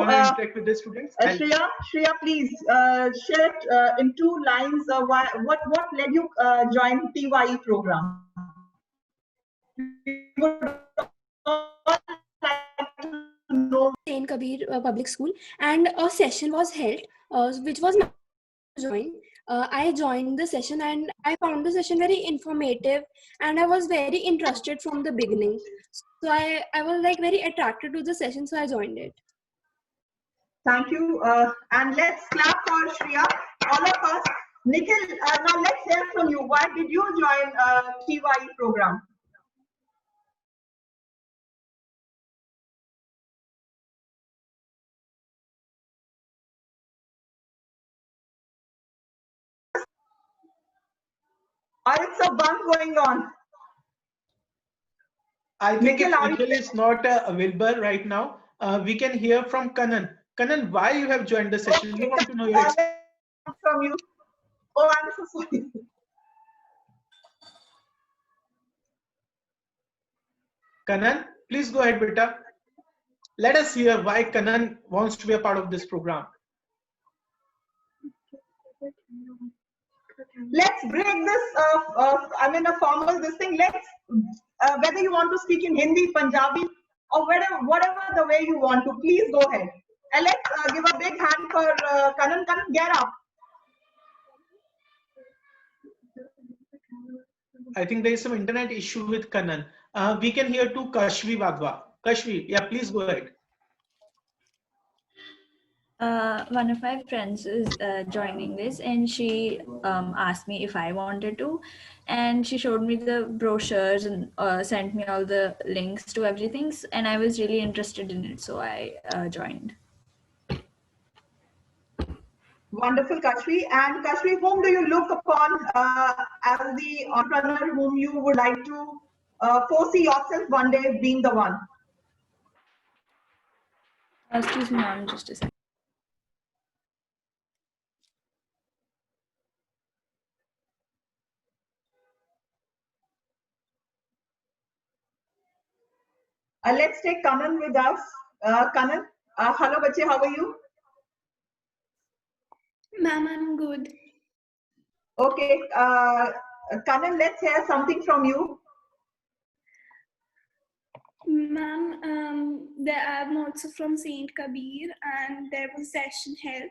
I interact with the students. Shreya, please share it, in 2 lines what led you join TYE program. We would all like to know. Saint Kabir Public School, and a session was held, which was my join. I joined the session and I found the session very informative, and I was very interested from the beginning. So I was like very attracted to the session, so I joined it. Thank you. And let's clap for Shreya, all of us. Nikhil, now let's hear from you. Why did you join TYE program? Or it's a bunk going on? I think Nikhil is not available right now. We can hear from Kanan. Kanan, why you have joined the session? Okay, We want to know your experience from you. Oh, I'm so sorry. Kanan, please go ahead, beta. Let us hear why Kanan wants to be a part of this program. Let's break this, a formal this thing. Let's, whether you want to speak in Hindi, Punjabi, or whatever the way you want to, please go ahead. And let's give a big hand for Kanan. Kanan, get up. I think there is some internet issue with Kanan. We can hear to Kashvi Wadhwa. Kashvi, yeah, please go ahead. One of my friends is joining this, and she asked me if I wanted to, and she showed me the brochures and sent me all the links to everything, and I was really interested in it, so I joined. Wonderful, Kashvi. And Kashvi, whom do you look upon as the entrepreneur whom you would like to foresee yourself one day being the one? Excuse me, ma'am, just a second. Let's take Kanan with us. Kanan, hello, bache, how are you? Ma'am, I'm good. Okay, Kanan, let's hear something from you. Ma'am, I'm also from Saint Kabir, and there was a session held,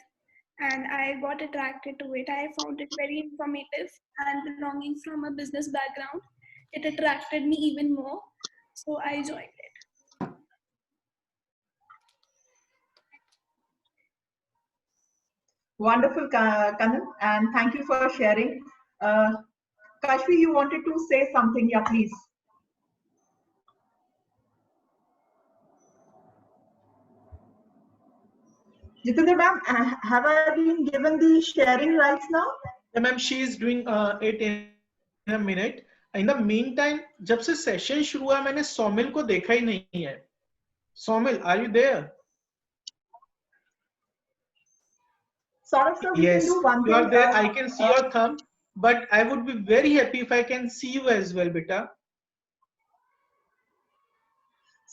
and I got attracted to it. I found it very informative, and belonging from a business background, it attracted me even more, so I joined it. Wonderful, Kanan, and thank you for sharing. Kashvi, you wanted to say something, yeah, please. Jitendra ma'am, have I been given the sharing rights now? Yeah, ma'am, she is doing it in a minute. In the meantime, जब से session शुरू हुआ मैंने Somil को देखा ही नहीं है. Somil, are you there? Saurabh sir, we yes, can do one you thing. are there. I can see your thumb, but I would be very happy if I can see you as well, beta.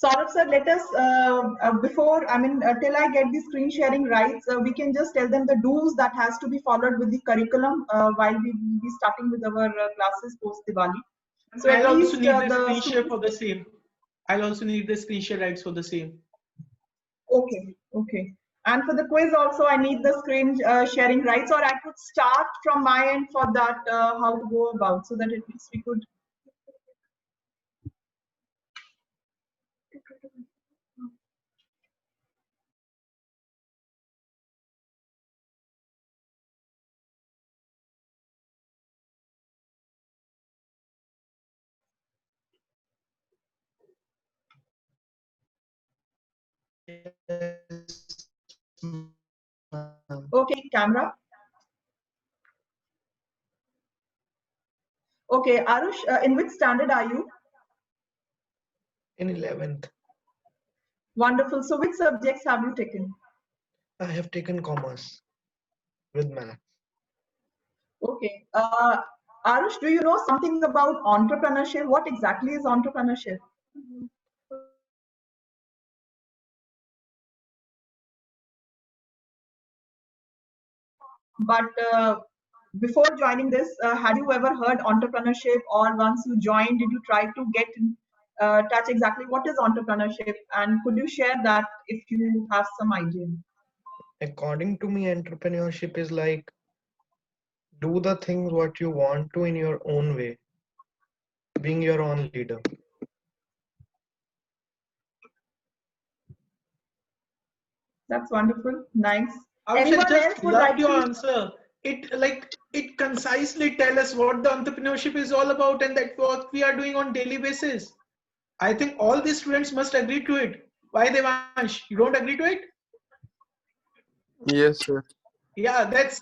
Saurabh sir, let us, till I get the screen sharing rights, we can just tell them the do's that has to be followed with the curriculum while we will be starting with our classes post Diwali. So I'll also need the screen share for the same. I'll also need the screen share rights for the same. Okay, okay. And for the quiz also, I need the screen sharing rights, or I could start from my end for that, how to go about, so that at least we could. Okay, camera. Okay, Arush, in which standard are you? In 11th. Wonderful. So which subjects have you taken? I have taken commerce with math. Okay. Arush, do you know something about entrepreneurship? What exactly is entrepreneurship? But before joining this, had you ever heard entrepreneurship, or once you joined, did you try to get in touch exactly what is entrepreneurship? And could you share that if you have some idea? According to me, entrepreneurship is like do the things what you want to in your own way, being your own leader. That's wonderful. Nice. Avshik, Anyone just else would loved like your to? answer. It concisely tell us what the entrepreneurship is all about and that what we are doing on daily basis. I think all the students must agree to it. Why, Devansh? You don't agree to it? Yes, sir. Yeah, that's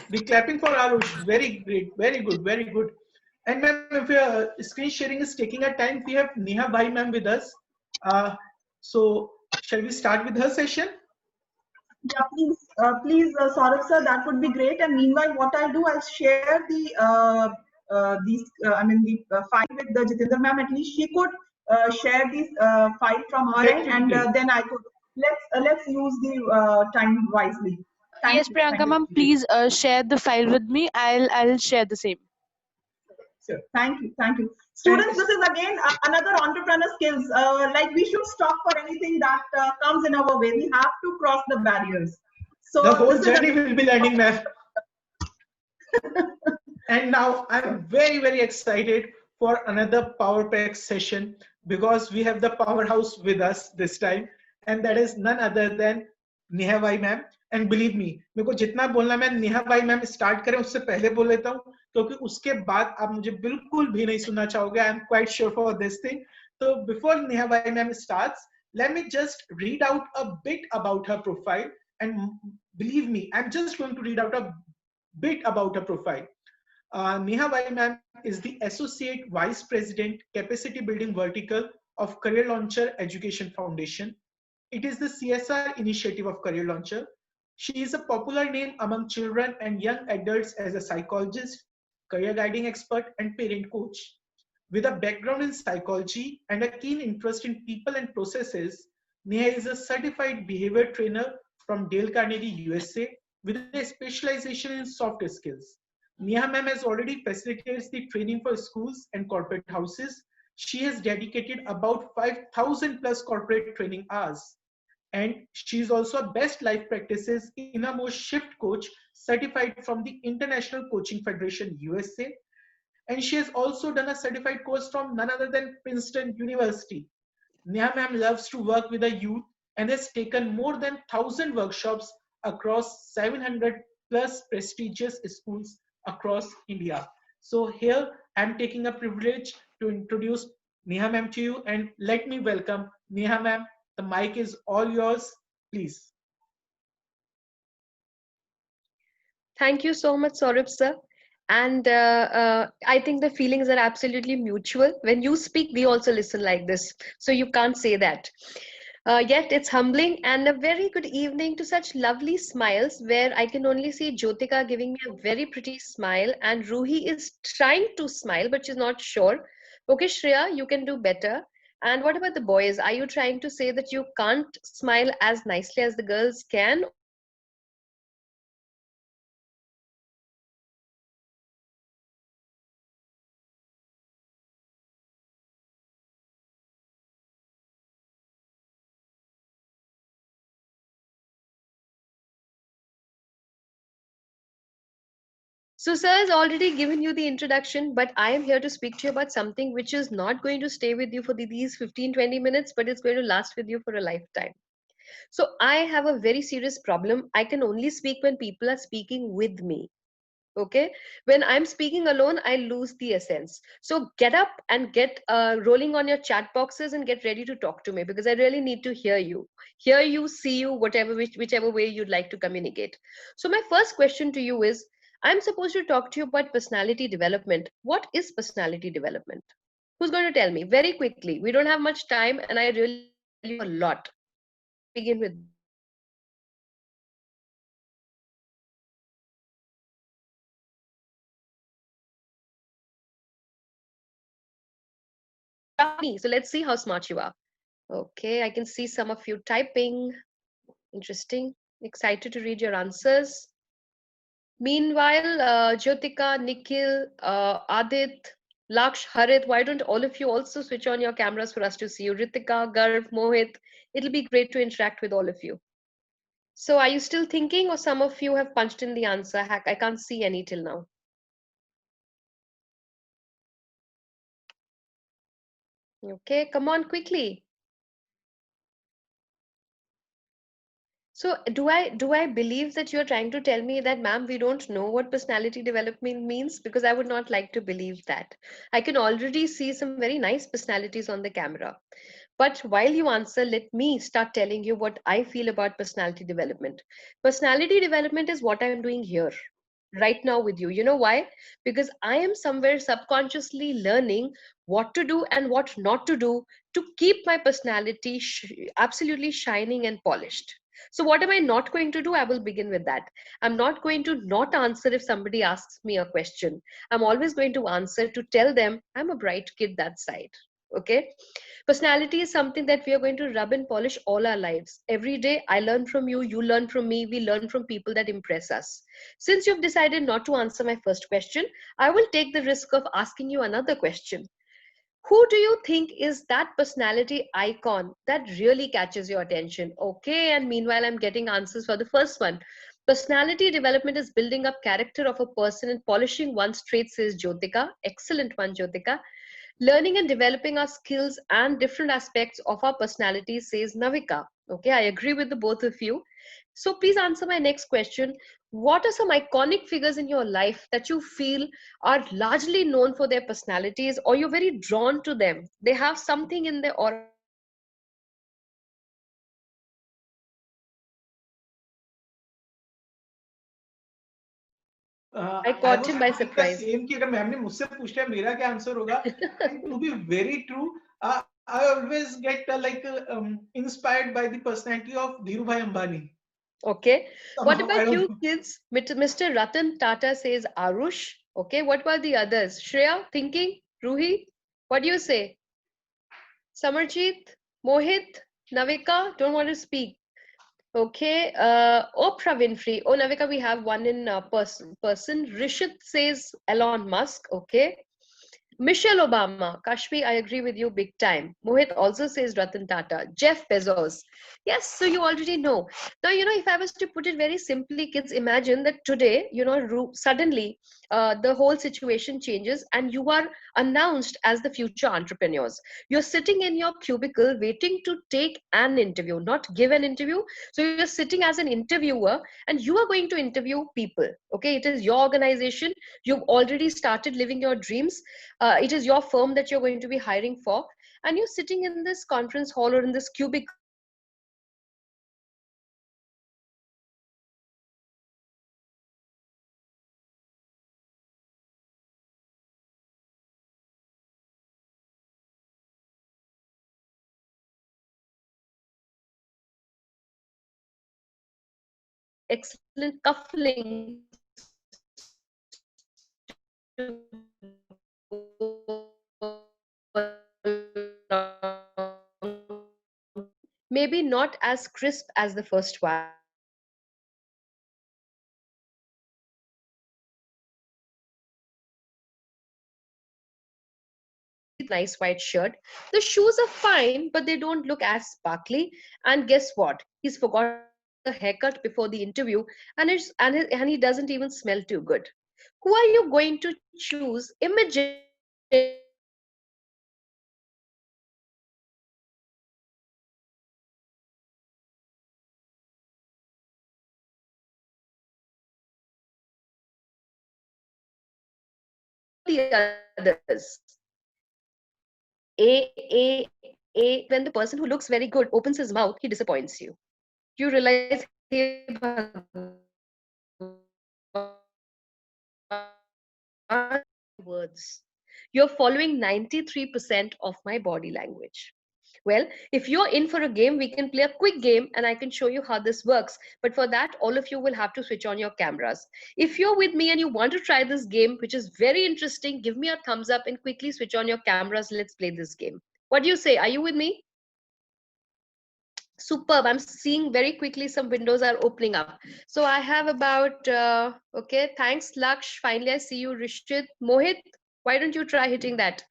the clapping for Arush. Very great, very good, very good. And ma'am, if your screen sharing is taking a time, we have Neha Bhai ma'am with us. So shall we start with her session? Yeah, please, Saurabh sir, that would be great. And meanwhile, what I'll do, I'll share the file with the Jitendra ma'am. At least she could share this file from her That end, will be and great. then I could let's use the time wisely. Yes, Thank Priyanka you. ma'am, please share the file with me. I'll share the same. Sure. Thank you. Thank Students, you. this is again another entrepreneur skills. Like we should stop for anything that comes in our way. We have to cross the barriers. The So whole this is journey again. will be learning, ma'am. And now I'm very, very excited for another Power Pack session because we have the powerhouse with us this time, and that is none other than Neha भाई ma'am. And believe मी, मेरे को जितना बोलना मैं नेहा भाई ma'am start करें उससे पहले बोल लेता हूँ, क्योंकि उसके बाद आप मुझे बिल्कुल भी नहीं सुनना चाहोगे. I am quite sure for this thing. तो बिफोर नेहा भाई ma'am starts, let me just read out a bit about her profile. And believe me, I'm just going to read out a bit about her profile. Neha Vai ma'am is the Associate Vice President, Capacity Building Vertical of Career Launcher Education Foundation. It is the CSR initiative of Career Launcher. She is a popular name among children and young adults as a psychologist, career guiding expert, and parent coach. With a background in psychology and a keen interest in people and processes, Neha is a certified behavior trainer from Dale Carnegie, USA, with a specialization in soft skills. Neha ma'am has already facilitated the training for schools and corporate houses. She has dedicated about 5,000 plus corporate training hours. And she is also a best life practices innermost shift coach certified from the International Coaching Federation USA. And she has also done a certified course from none other than Princeton University. Neha ma'am loves to work with the youth and has taken more than 1,000 workshops across 700 plus prestigious schools across India. So here I'm taking a privilege to introduce Neha ma'am to you, and let me welcome Neha ma'am. The mic is all yours, please. Thank you so much, Saurabh sir. And I think the feelings are absolutely mutual. When you speak, we also listen like this. So you can't say that. Yet it's humbling, and a very good evening to such lovely smiles where I can only see Jyotika giving me a very pretty smile, and Ruhi is trying to smile, but she's not sure. Okay, Shreya, you can do better. And what about the boys? Are you trying to say that you can't smile as nicely as the girls can, or you are just trying to say that you are So, sir has already given you the introduction, but I am here to speak to you about something which is not going to stay with you for these 15-20 minutes, but it's going to last with you for a lifetime. So, I have a very serious problem. I can only speak when people are speaking with me. Okay, when I'm speaking alone, I lose the essence. So get up and get rolling on your chat boxes and get ready to talk to me, because I really need to hear you, see you, whichever way you'd like to communicate. So my first question to you is, I'm supposed to talk to you about personality development. What is personality development? Who's going to tell me very quickly? We don't have much time, and I really want to tell you a lot. Let's begin with me. So let's see how smart you are. Okay, I can see some of you typing. Interesting. Excited to read your answers. Meanwhile, Jyotika, Nikhil, Adit, Laksh, Harit, why don't all of you also switch on your cameras for us to see you? Ritika, Garv, Mohit, it'll be great to interact with all of you. So are you still thinking, or some of you have punched in the answer? Heck, I can't see any till now. Okay, come on quickly. So do I believe that you're trying to tell me that, ma'am, we don't know what personality development means? Because I would not like to believe that. I can already see some very nice personalities on the camera. But while you answer, let me start telling you what I feel about personality development. Personality development is what I'm doing here right now with you. You know why? Because I am somewhere subconsciously learning what to do and what not to do to keep my personality absolutely shining and polished. So, what am I not going to do? I will begin with that. I'm not going to not answer if somebody asks me a question. I'm always going to answer to tell them I'm a bright kid that side. Okay. Personality is something that we are going to rub and polish all our lives. Every day, I learn from you, you learn from me, we learn from people that impress us. Since you've decided not to answer my first question, I will take the risk of asking you another question. Who do you think is that personality icon that really catches your attention? Okay, and meanwhile, I'm getting answers for the first one. Personality development is building up character of a person and polishing one's traits, says Jyotika. Excellent one, Jyotika. Learning and developing our skills and different aspects of our personality, says Navika. Okay, I agree with the both of you. So please answer my next question. What are some iconic figures in your life that you feel are largely known for their personalities, or you're very drawn to them? They have something in their aura that you feel like, I I caught was him by thinking the surprise. same कि अगर ma'am ने मुझसे पूछ लिया मेरा क्या answer होगा. And to be very true, I always get inspired by the personality of Dhirubhai Ambani. Okay. What Somehow I about don't you know. kids? Mr. Ratan Tata says Arush. Okay. What about the others? Shreya, thinking? Ruhi? What do you say? Samarjeet? Mohit? Navika? Don't want to speak. Okay. Oprah Winfrey. Oh, Navika, we have one in person. Rishit says Elon Musk. Okay. Michelle Obama, Kashmi, I agree with you big time. Mohit also says Ratan Tata, Jeff Bezos. Yes, so you already know. Now, if I was to put it very simply, kids, imagine that today, suddenly the whole situation changes and you are announced as the future entrepreneurs. You're sitting in your cubicle waiting to take an interview, not give an interview. So you're sitting as an interviewer and you are going to interview people. Okay, it is your organization. You've already started living your dreams. It is your firm that you're going to be hiring for, and you're sitting in this conference hall or in this cubicle waiting to take an interview. And you are suddenly announced as the future entrepreneur. So you are going to interview people excellent maybe not as crisp as the first one, nice white shirt. The shoes are fine, but they don't look as sparkly. And guess what? He's forgotten to take a haircut before the interview, and he doesn't even smell too good. Who are you going to choose immediately as your personality development icon? The others. When the person who looks very good opens his mouth, he disappoints you. You realize, hey, words. You're following 93% of my body language. Well, if you're in for a game, we can play a quick game and I can show you how this works. But for that, all of you will have to switch on your cameras. If you're with me and you want to try this game, which is very interesting, give me a thumbs up and quickly switch on your cameras. Let's play this game. What do you say? Are you with me? Superb. I'm seeing very quickly some windows are opening up. So I have about, okay, thanks, Laksh. Finally, I see you. Rishit, Mohit, why don't you try hitting that?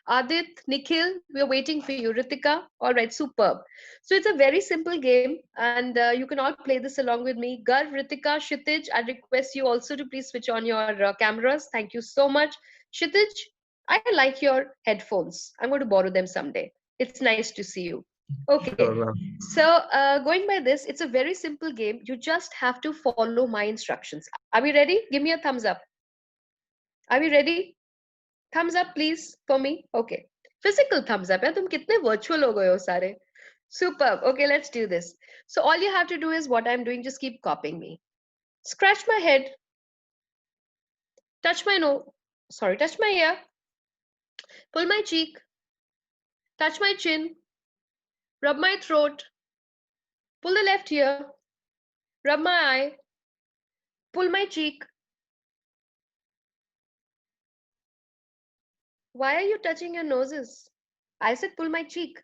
Adit, Nikhil, we're waiting for you. Ritika, all right, superb. So it's a very simple game, and you can all play this along with me. Gar, Ritika, Kshitij, I request you also to please switch on your cameras. Thank you so much. Kshitij, I like your headphones. I'm going to borrow them someday. It's nice to see you. Okay, Sure, ma'am. so going by this, it's a very simple game. You just have to follow my instructions. Are we ready? Give me a thumbs up. Are we ready? Thumbs up, please, for me. Okay. Physical thumbs up. तुम कितने virtual हो गए हो सारे? Superb. Okay, let's do this. So all you have to do is what I'm doing. Just keep copying me. Scratch my head. Touch my nose. Sorry, touch my ear. Pull my cheek. Touch my chin. Rub my throat. Pull the left ear. Rub my eye. Pull my cheek. Why are you touching your noses? I said pull my cheek.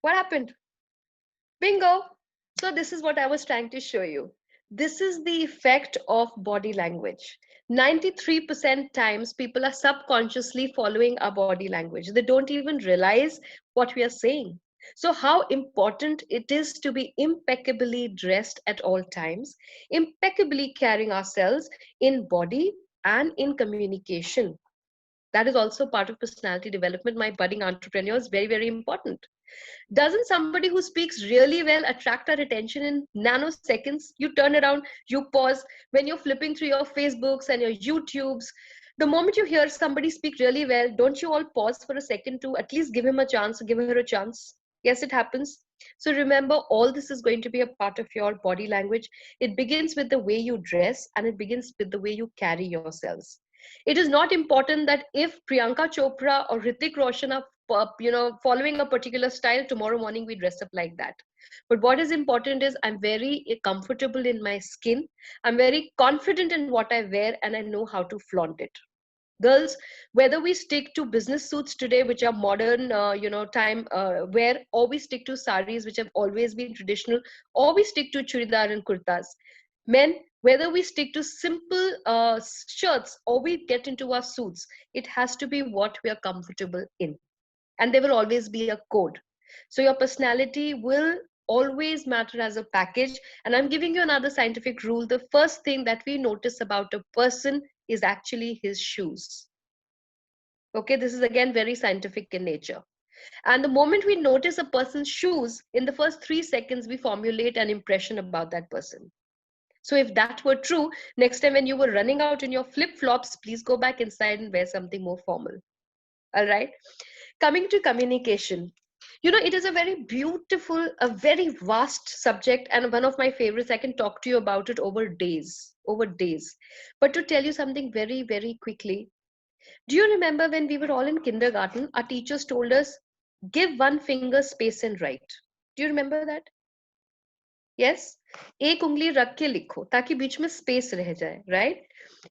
What happened? Bingo. So this is what I was trying to show you. This is the effect of body language. 93% times people are subconsciously following our body language. They don't even realize what we are saying. So how important it is to be impeccably dressed at all times, impeccably carrying ourselves in body and in communication. That is also part of personality development. My budding entrepreneur is very, very important. Doesn't somebody who speaks really well attract our attention in nanoseconds? You turn around, you pause when you're flipping through your Facebooks and your YouTubes. The moment you hear somebody speak really well, don't you all pause for a second to at least give him a chance, give her a chance? Yes, it happens. So remember, all this is going to be a part of your body language. It begins with the way you dress, and it begins with the way you carry yourselves. It is not important that if Priyanka Chopra or Hrithik Roshan are following a particular style, tomorrow morning we dress up like that. But what is important is I'm very comfortable in my skin. I'm very confident in what I wear, and I know how to flaunt it. Girls, whether we stick to business suits today, which are modern, time wear, or we stick to saris, which have always been traditional, or we stick to churidar and kurtas. Men, whether we stick to simple shirts or we get into our suits, it has to be what we are comfortable in. And there will always be a code. So your personality will always matter as a package. And I'm giving you another scientific rule. The first thing that we notice about a person is actually his shoes. Okay, this is again very scientific in nature. And the moment we notice a person's shoes, in the first 3 seconds, we formulate an impression about that person. So if that were true, next time when you were running out in your flip-flops, please go back inside and wear something more formal. All right. Coming to communication. It is a very beautiful, a very vast subject, and one of my favorites. I can talk to you about it over days. But to tell you something very, very quickly, do you remember when we were all in kindergarten, our teachers told us, give one finger space and write? Do you remember that? Yes? एक उंगली रख के लिखो ताकि बीच में space रह जाए, right?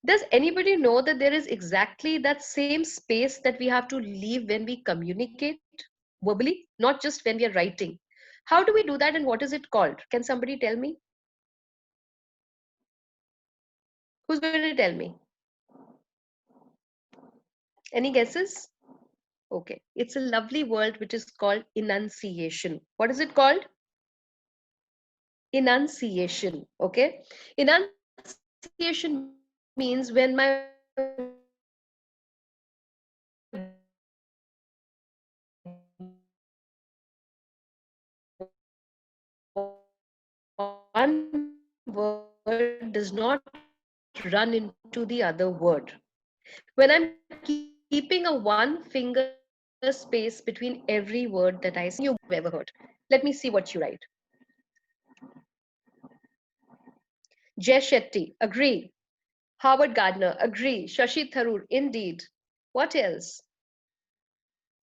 Does anybody know that there is exactly that same space that we have to leave when we communicate verbally, not just when we are writing? How do we do that, and what is it called? Can somebody tell me? Who's going to tell me? Any guesses? Okay, it's a lovely word which is called enunciation. What is it called? Enunciation. Okay, enunciation means when my one word does not run into the other word. When I'm keeping a one finger space between every word that I say, you've ever heard. Let me see what you write. Jay Shetty, agree. Howard Gardner, agree. Shashi Tharoor, indeed. What else?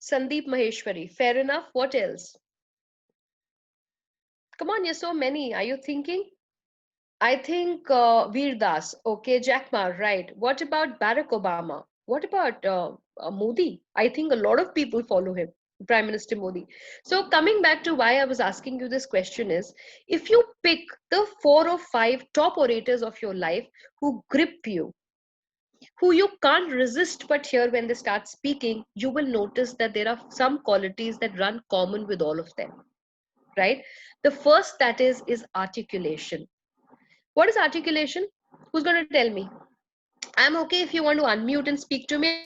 Sandeep Maheshwari, fair enough. What else? Come on, you're so many. Are you thinking? I think Veer Das, okay, Jack Ma, right. What about Barack Obama? What about Modi? I think a lot of people follow him. Prime Minister Modi. So coming back to why I was asking you this question is, if you pick the 4 or 5 top orators of your life who grip you, who you can't resist but hear when they start speaking, you will notice that there are some qualities that run common with all of them, right? The first that is articulation. What is articulation? Who's going to tell me? I'm okay if you want to unmute and speak to me.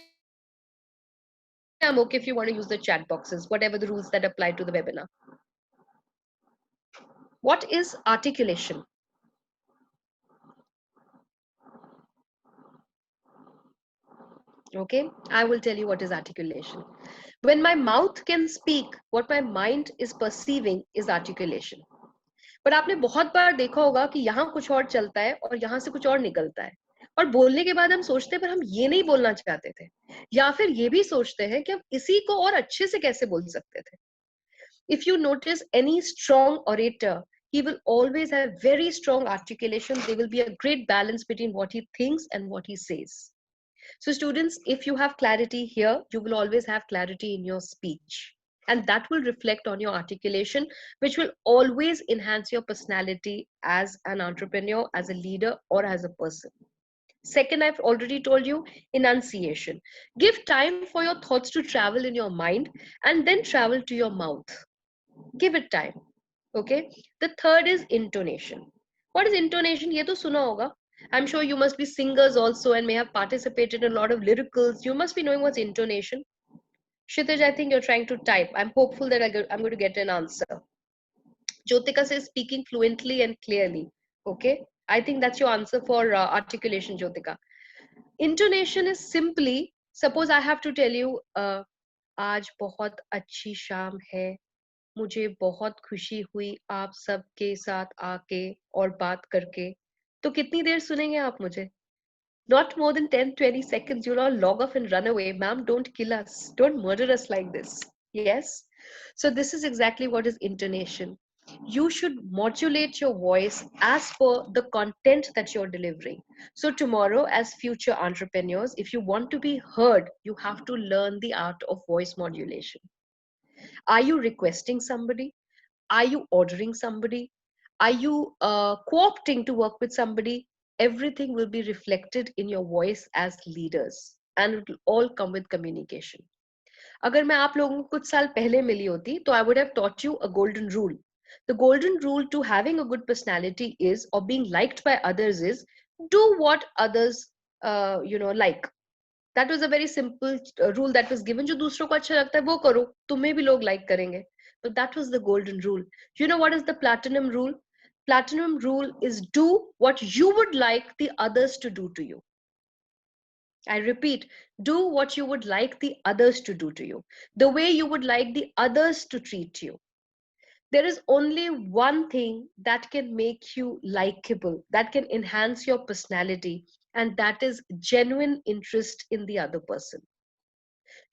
I'm okay if you want to use the chat boxes, whatever the rules that apply to the webinar. What is articulation? Okay, I will tell you what is articulation. When my mouth can speak, what my mind is perceiving is articulation. पर आपने बहुत बार देखा होगा कि यहाँ कुछ और चलता है और यहाँ से कुछ और निकलता है, और बोलने के बाद हम सोचते हैं पर हम ये नहीं बोलना चाहते थे, या फिर ये भी सोचते हैं कि हम इसी को और अच्छे से कैसे बोल सकते थे. If you notice any strong orator, he will always have very strong articulation. There will be a great balance between what he thinks and what he says. So students, if you have clarity here, you will always have clarity in your speech. And that will reflect on your articulation, which will always enhance your personality as an entrepreneur, as a leader, or as a person. Second, I've already told you, enunciation. Give time for your thoughts to travel in your mind and then travel to your mouth. Give it time. Okay. The third is intonation. What is intonation? Ye to suna hoga. I'm sure you must be singers also and may have participated in a lot of lyricals. You must be knowing what's intonation. Kshitij, I think you're trying to type. I'm hopeful that I'm going to get an answer. Jyotika says speaking fluently and clearly. Okay. I think that's your answer for articulation, Jyotika. Intonation is simply, suppose I have to tell you, आज बहुत अच्छी शाम है, मुझे बहुत खुशी हुई आप सबके साथ आके और बात करके. तो कितनी देर सुनेंगे आप मुझे? Not more than 10-20 seconds. You'll all log off and run away. Ma'am, don't kill us. Don't murder us like this. Yes? So this is exactly what is intonation. You should modulate your voice as per the content that you're delivering. So tomorrow, as future entrepreneurs, if you want to be heard, you have to learn the art of voice modulation. Are you requesting somebody? Are you ordering somebody? Are you co-opting to work with somebody? Everything will be reflected in your voice as leaders, and it will all come with communication. अगर मैं आप लोगों को कुछ साल पहले मिली होती, तो I would have taught you a golden rule. The golden rule to having a good personality is, or being liked by others is, do what others like. That was a very simple rule that was given. जो दूसरों को अच्छा लगता है वो करो, तुम्हें भी लोग like करेंगे. But that was the golden rule. You know what is the platinum rule? Platinum rule is do what you would like the others to do to you. I repeat, do what you would like the others to do to you, the way you would like the others to treat you. There is only one thing that can make you likable, that can enhance your personality, and that is genuine interest in the other person.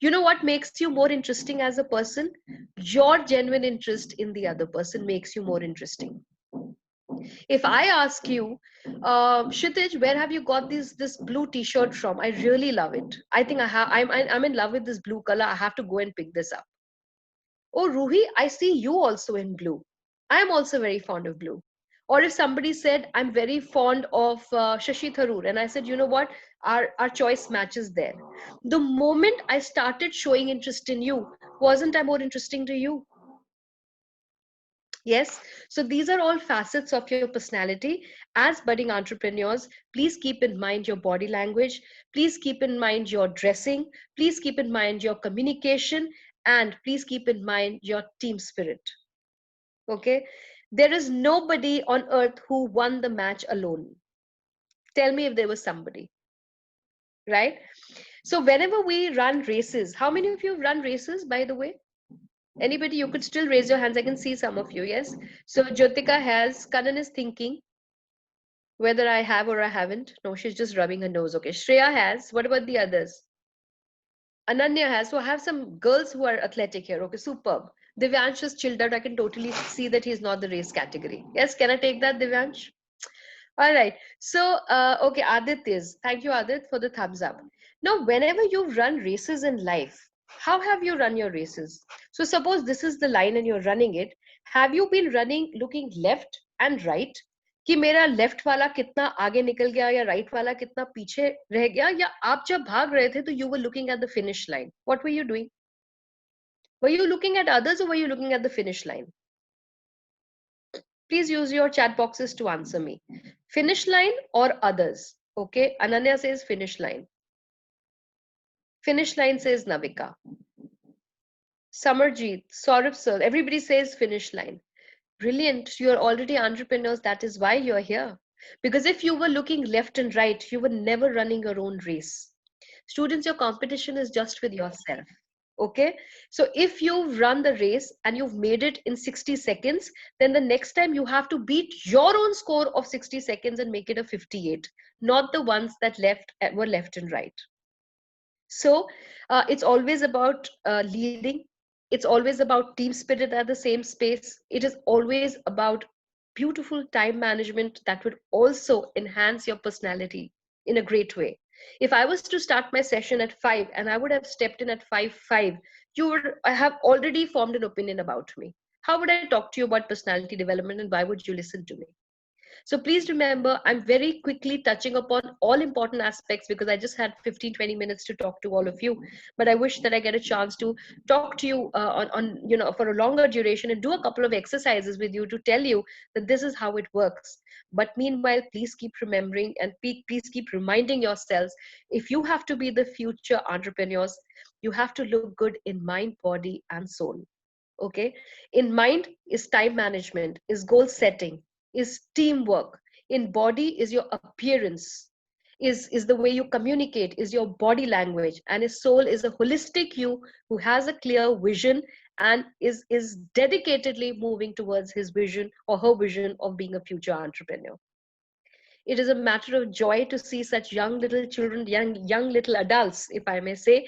You know what makes you more interesting as a person? Your genuine interest in the other person makes you more interesting. If I ask you, Kshitij, where have you got this blue t-shirt from? I really love it. I think I'm in love with this blue color. I have to go and pick this up. Oh, Ruhi, I see you also in blue. I am also very fond of blue. Or if somebody said, I'm very fond of Shashi Tharoor, and I said, you know what, our choice matches there. The moment I started showing interest in you, wasn't I more interesting to you? Yes. So these are all facets of your personality. As budding entrepreneurs, please keep in mind your body language. Please keep in mind your dressing. Please keep in mind your communication. And please keep in mind your team spirit. Okay. There is nobody on earth who won the match alone. Tell me if there was somebody. Right? So whenever we run races, how many of you run races, by the way? Anybody? You could still raise your hands. I can see some of you. Yes. So Jyotika has. Kanan is thinking whether I have or I haven't. No, she's just rubbing her nose. Okay. Shreya has. What about the others? Ananya has. So I have some girls who are athletic here. Okay. Superb. Divyansh has chilled out. I can totally see that he's not the race category. Yes. Can I take that, Divyansh? All right. So, okay. Adit is. Thank you, Adit, for the thumbs up. Now, whenever you run races in life, how have you run your races? So suppose this is the line and you're running it. Have you been running looking left and right? कि मेरा left वाला कितना आगे निकल गया या right वाला कितना पीछे रह गया, या आप जब भाग रहे थे तो you were looking at the finish line? What were you doing? Were you looking at others or were you looking at the finish line? Please use your chat boxes to answer me. Finish line or others? Okay, Ananya says finish line. Finish line says Navika. Samarjeet, Saurabh sir, everybody says finish line. Brilliant, you're already entrepreneurs. That is why you're here. Because if you were looking left and right, you were never running your own race. Students, your competition is just with yourself. Okay, so if you've run the race and you've made it in 60 seconds, then the next time you have to beat your own score of 60 seconds and make it a 58, not the ones that were left and right. So it's always about leading. It's always about team spirit at the same space. It is always about beautiful time management that would also enhance your personality in a great way. If I was to start my session at 5 and I would have stepped in at 5:05, you would have already formed an opinion about me. How would I talk to you about personality development and why would you listen to me? So please remember, I'm very quickly touching upon all important aspects because I just had 15-20 minutes to talk to all of you. But I wish that I get a chance to talk to you for a longer duration and do a couple of exercises with you to tell you that this is how it works. But meanwhile, please keep remembering and please keep reminding yourselves, if you have to be the future entrepreneurs, you have to look good in mind, body, and soul. Okay, in mind is time management, is goal setting, is teamwork. In body is your appearance, is the way you communicate, is your body language, and his soul is a holistic you who has a clear vision and is dedicatedly moving towards his vision or her vision of being a future entrepreneur. It is a matter of joy to see such young little children, young little adults, if I may say,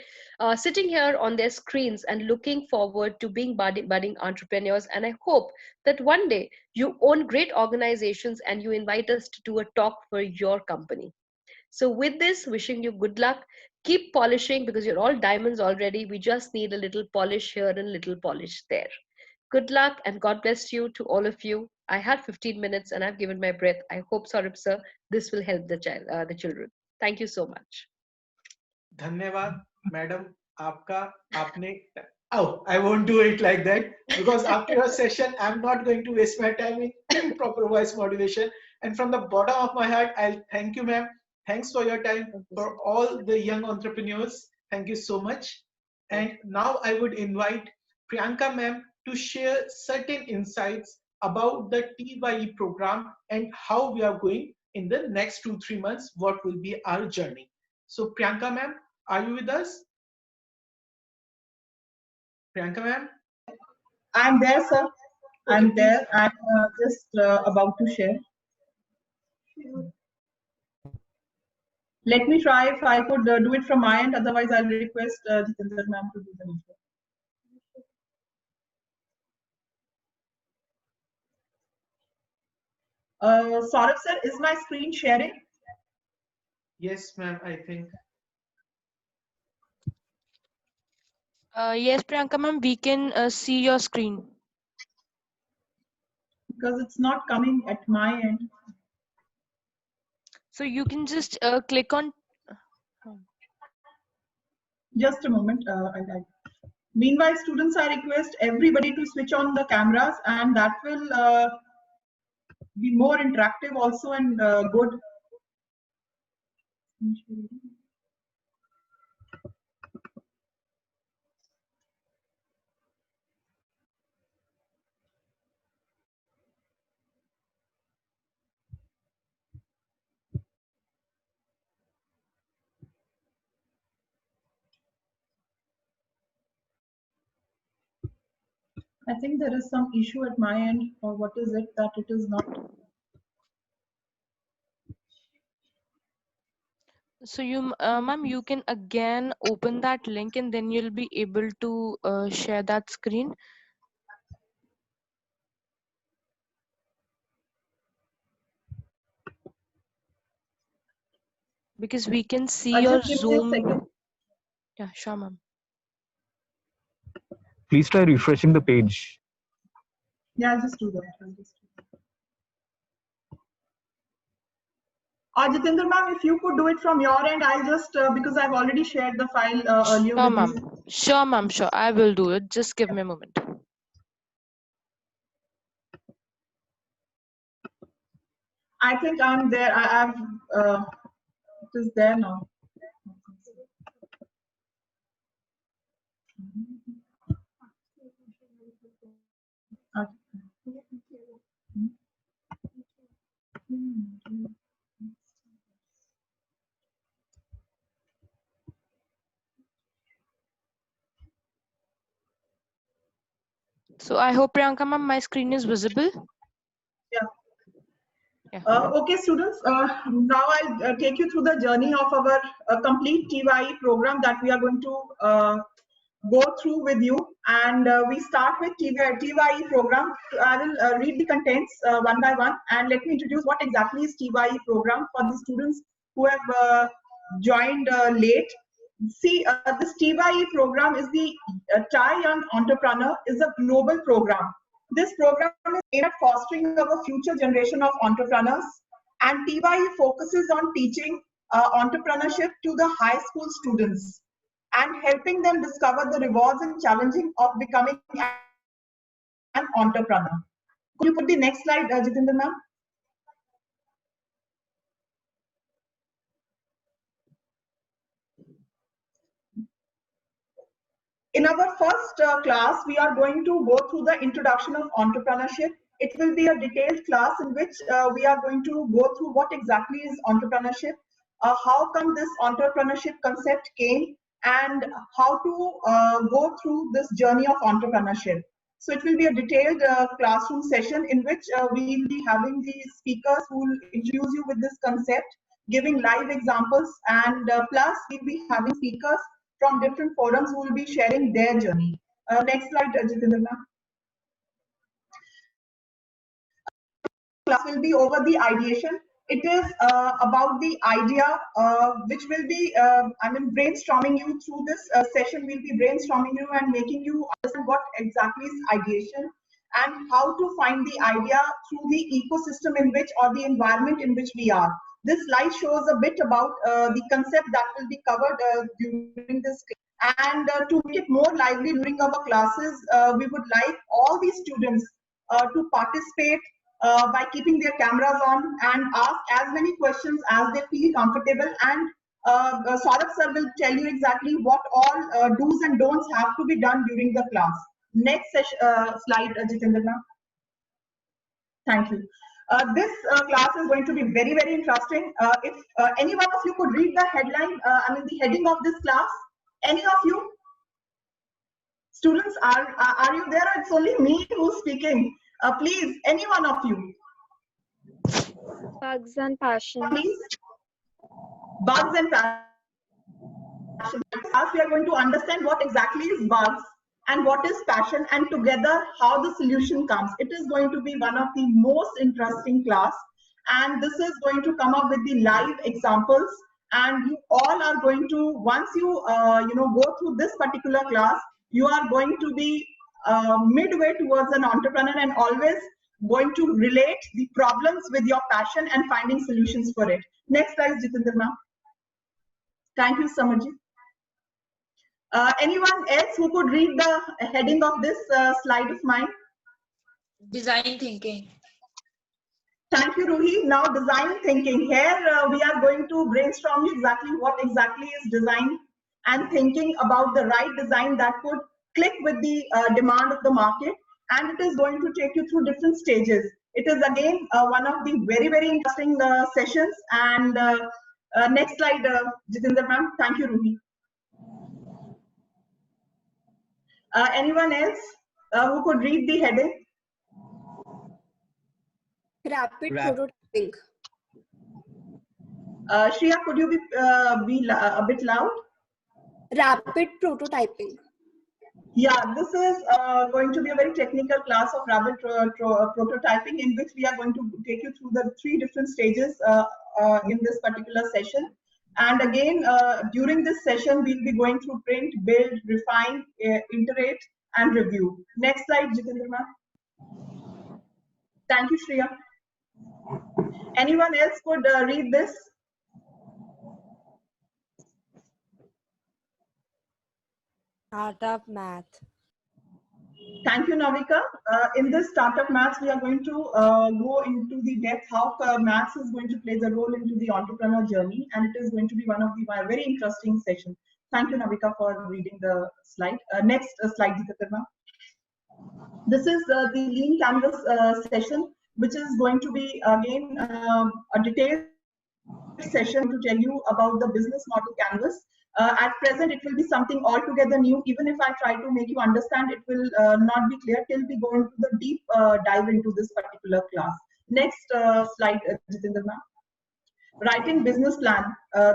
sitting here on their screens and looking forward to being budding entrepreneurs. And I hope that one day you own great organizations and you invite us to do a talk for your company. So with this, wishing you good luck. Keep polishing because you're all diamonds already. We just need a little polish here and a little polish there. Good luck and God bless you to all of you. I had 15 minutes and I've given my breath. I hope, Saurabh sir, this will help the children. Thank you so much. धन्यवाद madam आपका. आपने I won't do it like that because after your session I'm not going to waste my time in improper voice modulation, and from the bottom of my heart I'll thank you, ma'am. Thanks for your time. For all the young entrepreneurs, thank you so much. And now I would invite Priyanka ma'am to share certain insights about the TYE program and how we are going in the next 2-3 months, what will be our journey. So Priyanka ma'am, are you with us? Priyanka ma'am? I'm there, sir. Okay, I'm please. there. I'm just about to share. Let me try if I could do it from my end. Otherwise, I'll request Jitendra ma'am to do the next. Saurabh sir, is my screen sharing? Yes, ma'am, I think. Yes, Priyanka ma'am, we can see your screen. Because it's not coming at my end. So you can just click on. Just a moment. Meanwhile, students, I request everybody to switch on the cameras, and that will be more interactive also and good. I think there is some issue at my end, or what is it that it is not? So you, ma'am, you can again open that link and then you'll be able to share that screen. Because we can see your Just give me a Zoom. second. Yeah, sure, ma'am. please try refreshing the page. Yeah, I'll just do that. Jitendra ma'am, if you could do it from your end, I'll just, because I've already shared the file earlier Sure, with ma'am. you. Sure, ma'am. Sure. I will do it. Just give me a moment. I think I'm there. I've, it is there now. So I hope, Priyanka ma'am, my screen is visible. Yeah. Yeah. Okay, students, now I'll take you through the journey of our complete TYE program that we are going to go through with you. And we start with TYE program. I will read the contents one by one, and let me introduce what exactly is TYE program for the students who have joined late. See, this TYE program is the Thai Young Entrepreneur is a global program. This program is aimed at fostering our future generation of entrepreneurs, and TYE focuses on teaching entrepreneurship to the high school students and helping them discover the rewards and challenging of becoming an entrepreneur. Could you put the next slide, Jitendra ma'am? In our first class, we are going to go through the introduction of entrepreneurship. It will be a detailed class in which we are going to go through what exactly is entrepreneurship, how come this entrepreneurship concept came, and how to go through this journey of entrepreneurship. So it will be a detailed classroom session in which we will be having the speakers who will introduce you with this concept, giving live examples, and plus we'll be having speakers from different forums who will be sharing their journey. Next slide, Jitendra ma'am. Class will be over the ideation. It is about the idea, which will be, brainstorming you through this session. We'll be brainstorming you and making you understand what exactly is ideation and how to find the idea through the ecosystem in which or the environment in which we are. This slide shows a bit about the concept that will be covered during this class. And to make it more lively during our classes, we would like all the students to participate by keeping their cameras on and ask as many questions as they feel comfortable, and Saurabh sir will tell you exactly what all do's and don'ts have to be done during the class. Next slide, Jitendra ma'am. Thank you. This class is going to be very, very interesting. If any one of you could read the headline, the heading of this class, any of you? Students, are you there? It's only me who's speaking. Please, any one of you. Bugs and passion. Please. Bugs and passion. As we are going to understand what exactly is bugs and what is passion, and together how the solution comes. It is going to be one of the most interesting class, and this is going to come up with the live examples, and you all are going to, once you go through this particular class, you are going to be midway towards an entrepreneur and always going to relate the problems with your passion and finding solutions for it. Next slide, Jitendra ma'am. Thank you, Samarji. Anyone else who could read the heading of this slide of mine? Design thinking. Thank you, Ruhi. Now, design thinking. Here we are going to brainstorm exactly what exactly is design and thinking about the right design that could click with the demand of the market. And it is going to take you through different stages. It is again one of the very, very interesting sessions. And next slide, Jitendra ma'am. Thank you, Ruhi. Anyone else who could read the heading? Rapid prototyping. Shreya, could you be a bit loud? Rapid prototyping. Yeah, this is going to be a very technical class of rapid prototyping, in which we are going to take you through the 3 different stages in this particular session. And again, during this session, we'll be going through print, build, refine, iterate, and review. Next slide, Jitendra ma'am. Thank you, Shreya. Anyone else could read this? Startup math. Thank you, Navika. In this startup maths, we are going to go into the depth how maths is going to play the role into the entrepreneur journey, and it is going to be one of the very interesting sessions. Thank you, Navika, for reading the slide. Next slide, Jitendra. This is the Lean Canvas session, which is going to be again a detailed session to tell you about the business model canvas. At present, it will be something altogether new. Even if I try to make you understand, it will not be clear till we go into the deep dive into this particular class. Next slide, Jitendra ma'am. Writing business plan.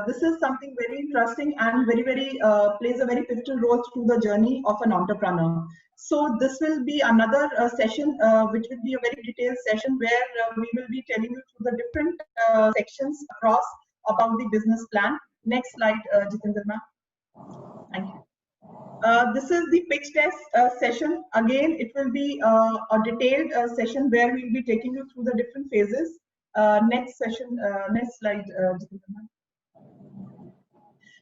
This is something very interesting and very plays a very pivotal role through the journey of an entrepreneur. So this will be another session which will be a very detailed session where we will be telling you through the different sections across about the business plan. Next slide, Jitendra ma'am. Thank you. This is the pitch test session. Again, it will be a detailed session where we will be taking you through the different phases. Next session, next slide, Jitendra ma'am.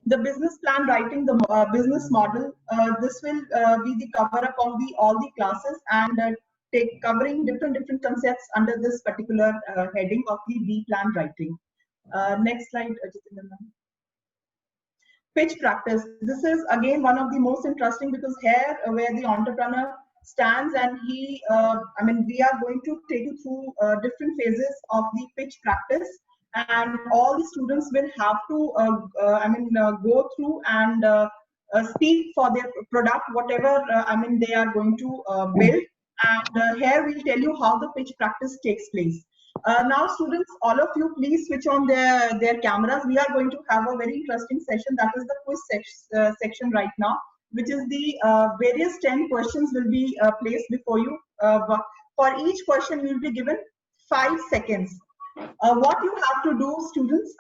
The business plan writing, the business model. This will be the cover up of all the classes and covering different concepts under this particular heading of the B plan writing. Next slide, Jitendra ma'am. Pitch practice. This is again one of the most interesting because here where the entrepreneur stands and he, we are going to take you through different phases of the pitch practice, and all the students will have to, go through and speak for their product, whatever, they are going to build. And here we'll tell you how the pitch practice takes place. Now, students, all of you, please switch on their cameras. We are going to have a very interesting session. That is the quiz section right now, which is the various 10 questions will be placed before you. For each question, you will be given 5 seconds. What you have to do, students,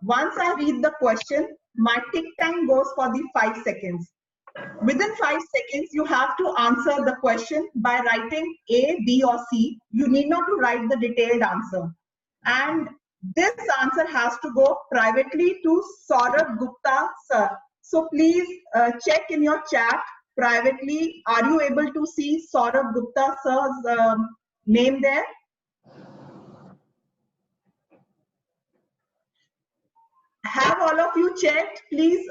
once I read the question, my tick time goes for the 5 seconds. Within 5 seconds, you have to answer the question by writing A, B, or C. You need not to write the detailed answer. And this answer has to go privately to Saurabh Gupta, sir. So please check in your chat privately. Are you able to see Saurabh Gupta, sir's name there? Have all of you checked? Please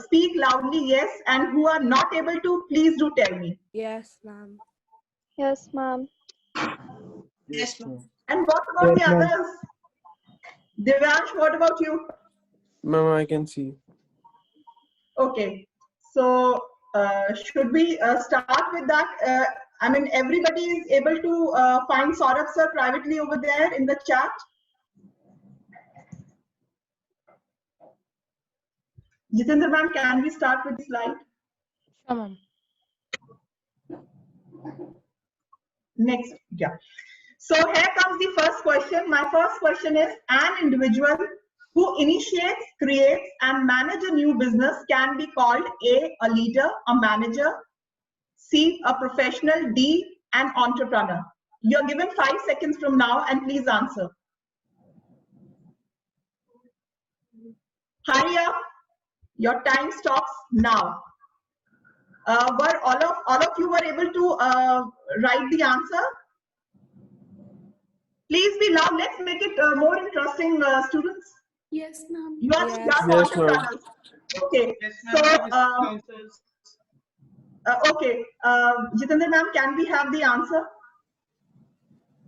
speak loudly yes, and who are not able to, please do tell me. Yes, ma'am. Yes, ma'am. Yes, ma'am. And what about Yes, the ma'am. others? Divyansh, what about you? Ma'am, I can see. Okay, so should we start with that? Everybody is able to find Saurabh sir privately over there in the chat. Jitendra ma'am, can we start with the slide? Sure, ma'am. Next, yeah. So here comes the first question. My first question is, an individual who initiates, creates, and manages a new business can be called a leader, a manager, C, a professional, D, an entrepreneur. You're given 5 seconds from now and please answer. Hurry up. Your time stops now. Were all of you were able to write the answer? Please be loud. Let's make it more interesting, students. Yes, ma'am. You are the Yes. class Yes, ma'am. entrepreneurs. Okay. Okay. Jitendra ma'am, can we have the answer?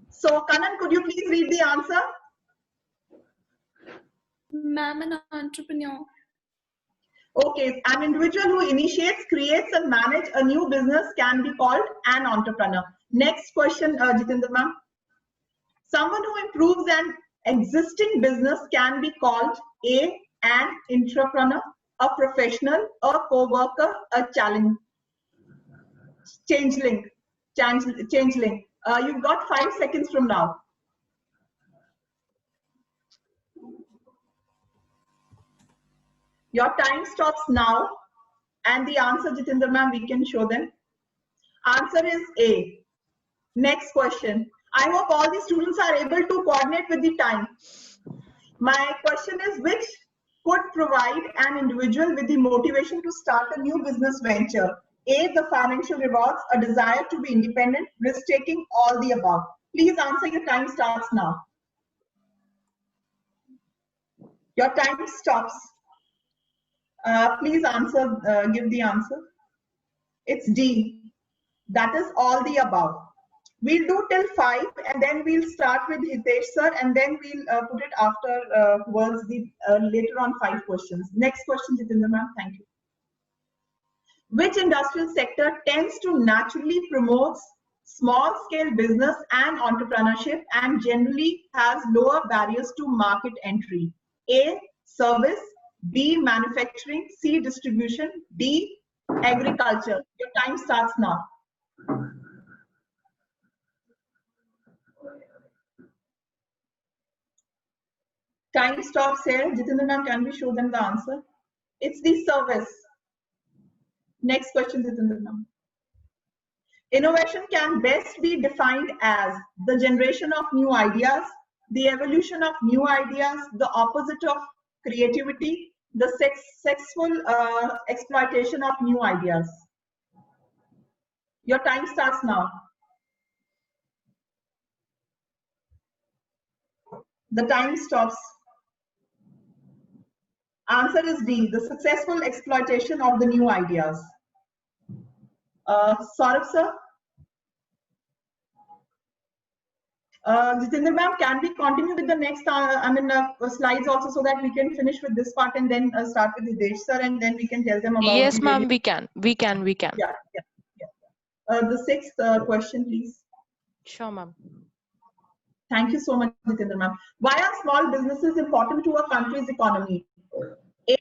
So, Kanan, could you please read the answer? Ma'am, an entrepreneur. Okay, an individual who initiates, creates, and manages a new business can be called an entrepreneur. Next question, Jitendra ma'am. Someone who improves an existing business can be called an entrepreneur, a professional, a co-worker, a changeling. You've got 5 seconds from now. Your time stops now, and the answer, Jitendra ma'am, we can show them. Answer is A. Next question. I hope all the students are able to coordinate with the time. My question is, which could provide an individual with the motivation to start a new business venture? A, the financial rewards, a desire to be independent, risk-taking, all the above. Please answer. Your time starts now. Your time stops. Please answer, give the answer. It's D. That is all the above. We'll do till 5 and then we'll start with Hitesh sir and then we'll put it after towards the later on 5 questions. Next question, Jitendra ma'am. Thank you. Which industrial sector tends to naturally promote small scale business and entrepreneurship and generally has lower barriers to market entry? A, service, B, manufacturing, C, distribution, D, agriculture. Your time starts now. Time stops here. Jitendra ma'am, can we show them the answer? It's the service. Next question, Jitendra ma'am. Innovation can best be defined as the generation of new ideas, the evolution of new ideas, the opposite of creativity, the successful exploitation of new ideas. Your time starts now. The time stops. Answer is D, the successful exploitation of the new ideas. Saurabh sir? Jitendra ma'am, can we continue with the next slides also so that we can finish with this part and then start with Hitesh sir and then we can tell them about Yes, the ma'am, we can. Yeah. The 6th question, please. Sure, ma'am. Thank you so much, Jitendra ma'am. Why are small businesses important to a country's economy? A,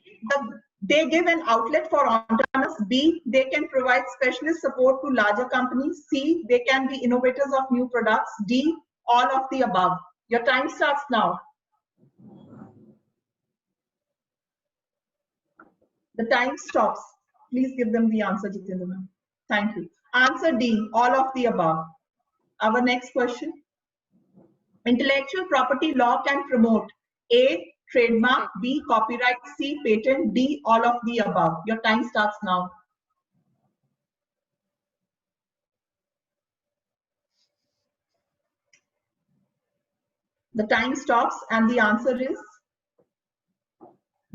they give an outlet for entrepreneurs. B, they can provide specialist support to larger companies. C, they can be innovators of new products. D, all of the above. Your time starts now. The time stops. Please give them the answer, Jitendra ma'am. Thank you. Answer D, all of the above. Our next question. Intellectual property law can promote A, trademark, B, copyright, C, patent, D, all of the above. Your time starts now. The time stops and the answer is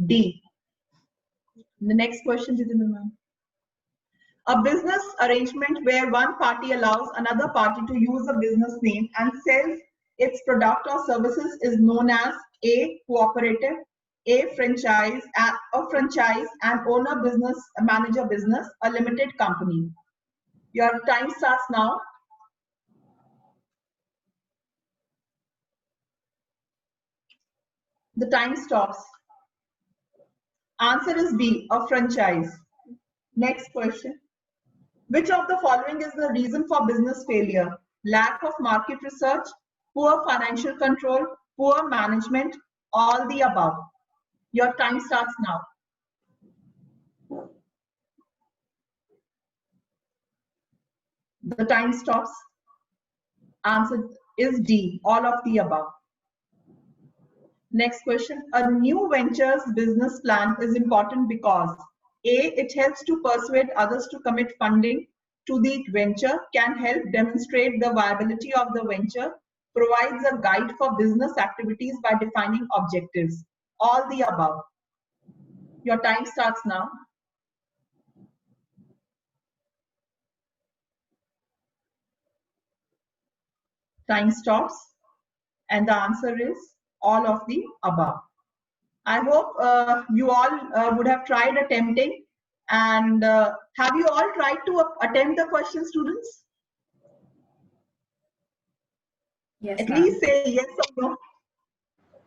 D. The next question, Jitendra ma'am. A business arrangement where one party allows another party to use a business name and sells its product or services is known as A, cooperative, A, franchise, and owner business, manager business, a limited company. Your time starts now. The time stops. Answer is B, a franchise. Next question. Which of the following is the reason for business failure? Lack of market research, poor financial control, poor management, all the above. Your time starts now. The time stops. Answer is D, all of the above. Next question. A new venture's business plan is important because A, it helps to persuade others to commit funding to the venture, can help demonstrate the viability of the venture, provides a guide for business activities by defining objectives. All the above. Your time starts now. Time stops. And the answer is all of the above. I hope you all would have tried attempting. And have you all tried to attempt the question, students? Yes, At least say yes or no.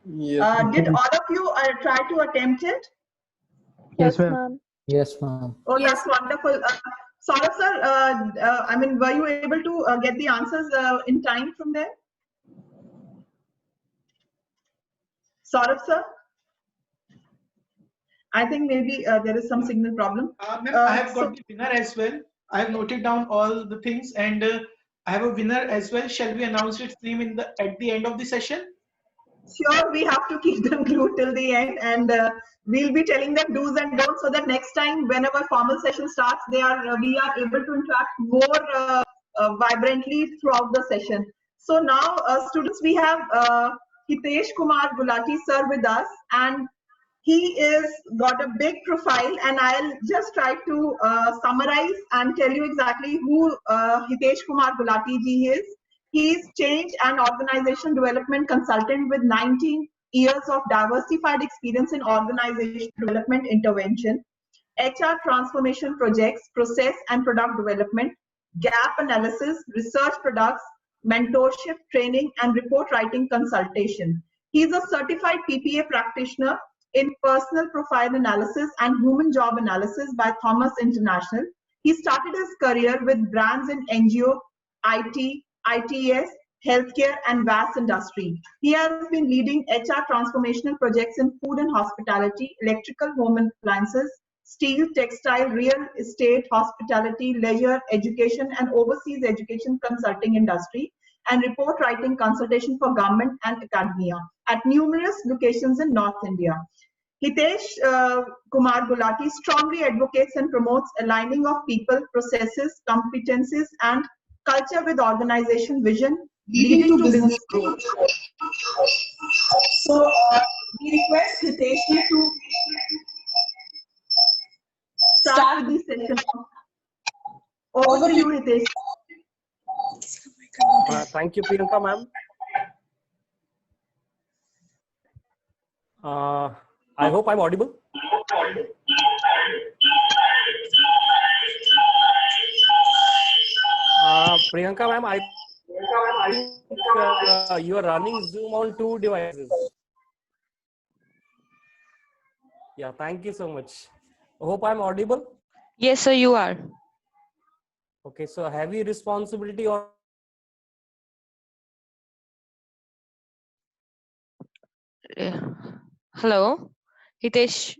Yes. Did all of you try to attempt it? Yes, ma'am. Yes, ma'am. Oh, that's wonderful. Saurabh sir, were you able to get the answers in time from there? Saurabh sir? I think maybe there is some signal problem. I have got the winner as well. I have noted down all the things, and I have a winner as well. Shall we announce its name at the end of the session? Sure, we have to keep them glued till the end, and we'll be telling them do's and don'ts so that next time, whenever formal session starts, we are able to interact more vibrantly throughout the session. So now, students, we have Hitesh Kumar Gulati sir with us, and he is got a big profile, and I'll just try to summarize and tell you exactly who Hitesh Kumar Gulati ji is. He is change and organization development consultant with 19 years of diversified experience in organization development intervention, HR transformation projects, process and product development, gap analysis, research products, mentorship, training, and report writing consultation. He is a certified PPA practitioner in personal profile analysis and human job analysis by Thomas International. He started his career with brands in NGO, IT, ITS, healthcare, and vast industry. He has been leading HR transformational projects in food and hospitality, electrical home appliances, steel, textile, real estate, hospitality, leisure, education, and overseas education consulting industry, and report writing consultation for government and academia at numerous locations in North India. Hitesh Kumar Gulati strongly advocates and promotes aligning of people, processes, competencies, and culture with organization vision, leading to business growth. So we request Hitesh to start with the session. Over to you, Hitesh. Thank you, Priyanka ma'am. I hope I'm audible. Priyanka ma'am, I think you are running Zoom on 2 devices. Yeah, thank you so much. I hope I'm audible. Yes, sir, you are. Okay, so heavy responsibility on Hello, Hitesh.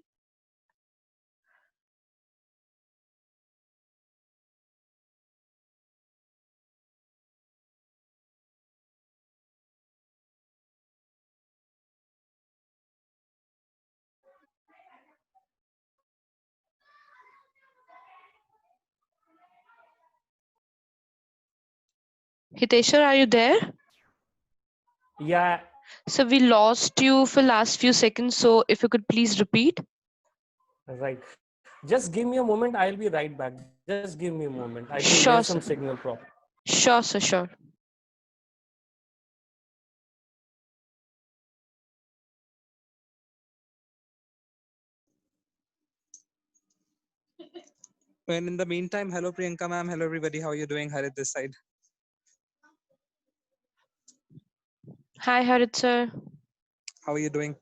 Hitesh, sir, are you there? Yeah. So we lost you for last few seconds. So if you could please repeat. Right. Just give me a moment. I'll be right back. Just give me a moment. I think Sure, there's some sir. signal problem. Sure, sir, sure. And in the meantime, hello Priyanka ma'am, hello everybody. How are you doing? Harit this side. Hi, Harit sir. How are you doing?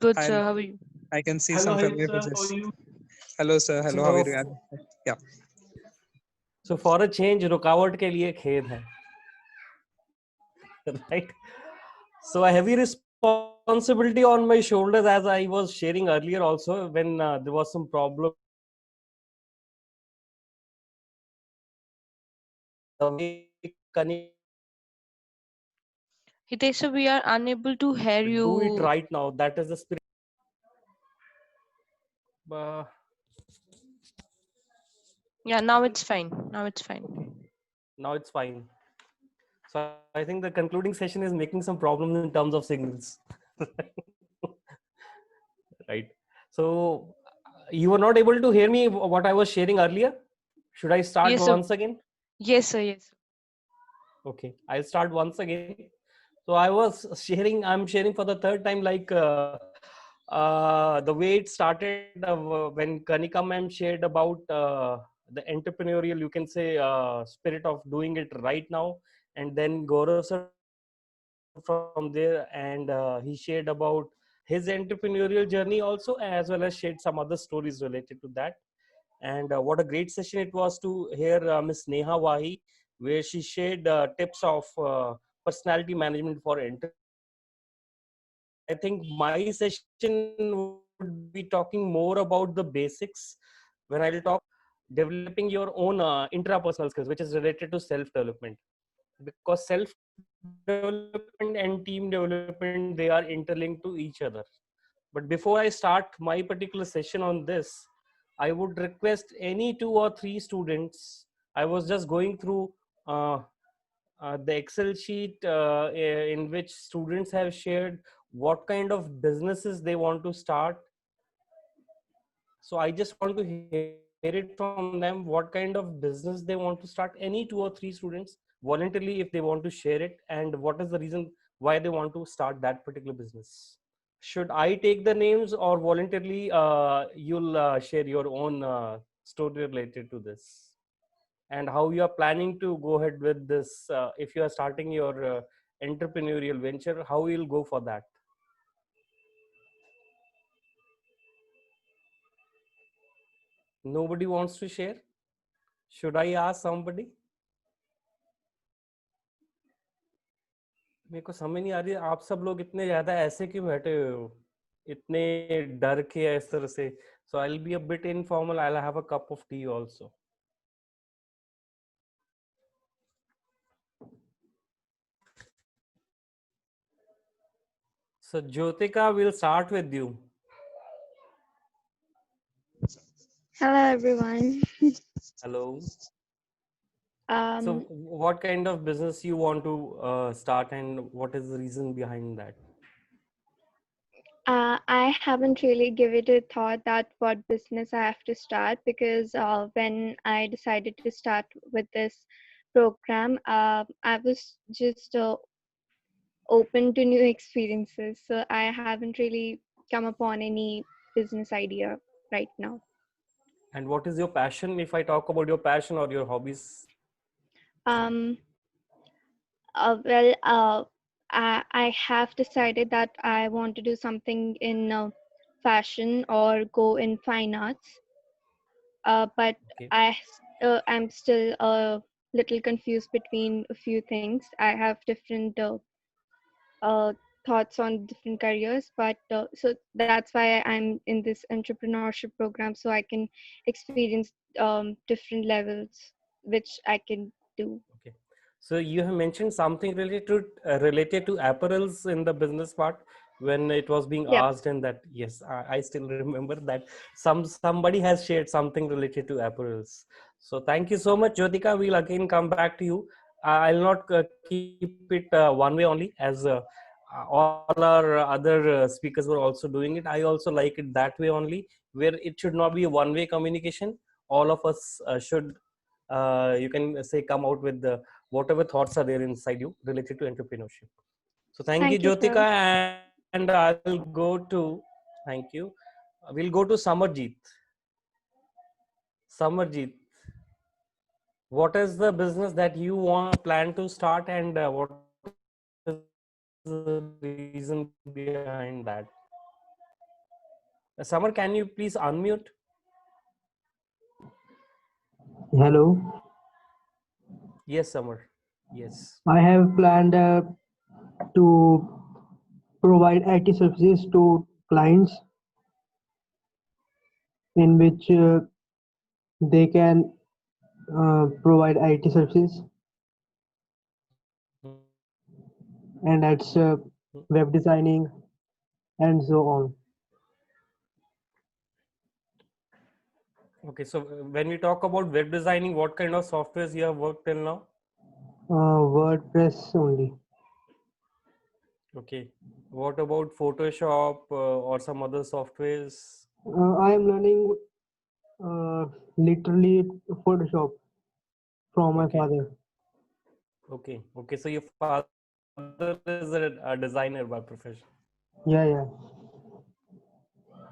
Good, sir. How are you? I can see Hello, some Harit familiar sir. How faces. are you? Hello sir. Hello. How are you doing? Yeah. So for a change, रुकावट के लिए खेद है. Right. So a heavy responsibility on my shoulders, as I was sharing earlier also, when there was some problem. Hitesh, sir, we are unable to hear you. Do it right now. That is the spirit. Yeah, now it's fine. Now it's fine. Now it's fine. So I think the concluding session is making some problems in terms of signals. Right. So you were not able to hear me what I was sharing earlier. Should I start Yes, once sir. again? Yes, sir. Yes. Okay, I'll start once again. So I was sharing, I'm sharing for the third time, like the way it started when Kanika ma'am shared about the entrepreneurial, you can say, spirit of doing it right now. And then Gaurav sir from there, and he shared about his entrepreneurial journey also, as well as shared some other stories related to that. And what a great session it was to hear Miss Neha Wahi, where she shared tips of personality management for I think my session would be talking more about the basics when I'll talk. developing your own intrapersonal skills, which is related to self-development. Because self-development and team development, they are interlinked to each other. But before I start my particular session on this, I would request any 2 or 3 students. I was just going through the Excel sheet in which students have shared what kind of businesses they want to start. So I just want to hear it from them, what kind of business they want to start. Any 2 or 3 students voluntarily, if they want to share it, and what is the reason why they want to start that particular business. Should I take the names, or voluntarily you'll share your own story related to this, and how you are planning to go ahead with this? If you are starting your entrepreneurial venture, how you'll go for that? Nobody wants to share? Should I ask somebody? मेरे को समझ नहीं आ रही आप सब लोग इतने ज्यादा ऐसे क्यों बैठे हुए हो, इतने डर के इस तरह से. So I'll be a bit informal. I'll have a cup of tea also. So Jyotika, we'll start with you. Hello, everyone. Hello. So Um, what kind of business you want to start, and what is the reason behind that? I haven't really given it a thought that what business I have to start, because when I decided to start with this program, I was just open to new experiences. So I haven't really come upon any business idea right now. And what is your passion? If I talk about your passion or your hobbies. Um, well, I have decided that I want to do something in fashion or go in fine arts. But Okay. I'm still a little confused between a few things. I have different thoughts on different careers, but so that's why I'm in this entrepreneurship program, so I can experience different levels which I can do. Okay. So you have mentioned something related to apparels in the business part when it was being Yep. asked, and that yes, I still remember that somebody has shared something related to apparels. So thank you so much, Jyotika. We'll again come back to you. I'll not keep it one way only, as all our other speakers were also doing it. I also like it that way only, where it should not be a one-way communication. All of us should you can say come out with the whatever thoughts are there inside you related to entrepreneurship. So thank you, Thank you, Jyotika, sir. and I'll go to thank you. We'll go to Samarjeet. Samarjeet, what is the business that you want plan to start, and what is the reason behind that? Samar, can you please unmute? Hello. Yes, Samar. Yes. I have planned to provide IT services to clients in which they can provide IT services, and that's web designing and so on. Okay, so when we talk about web designing, what kind of softwares you have worked till now? WordPress only. Okay. What about Photoshop or some other softwares? I am learning literally Photoshop from my Okay. father. Okay. Okay. So your father is a designer by profession. Yeah, yeah.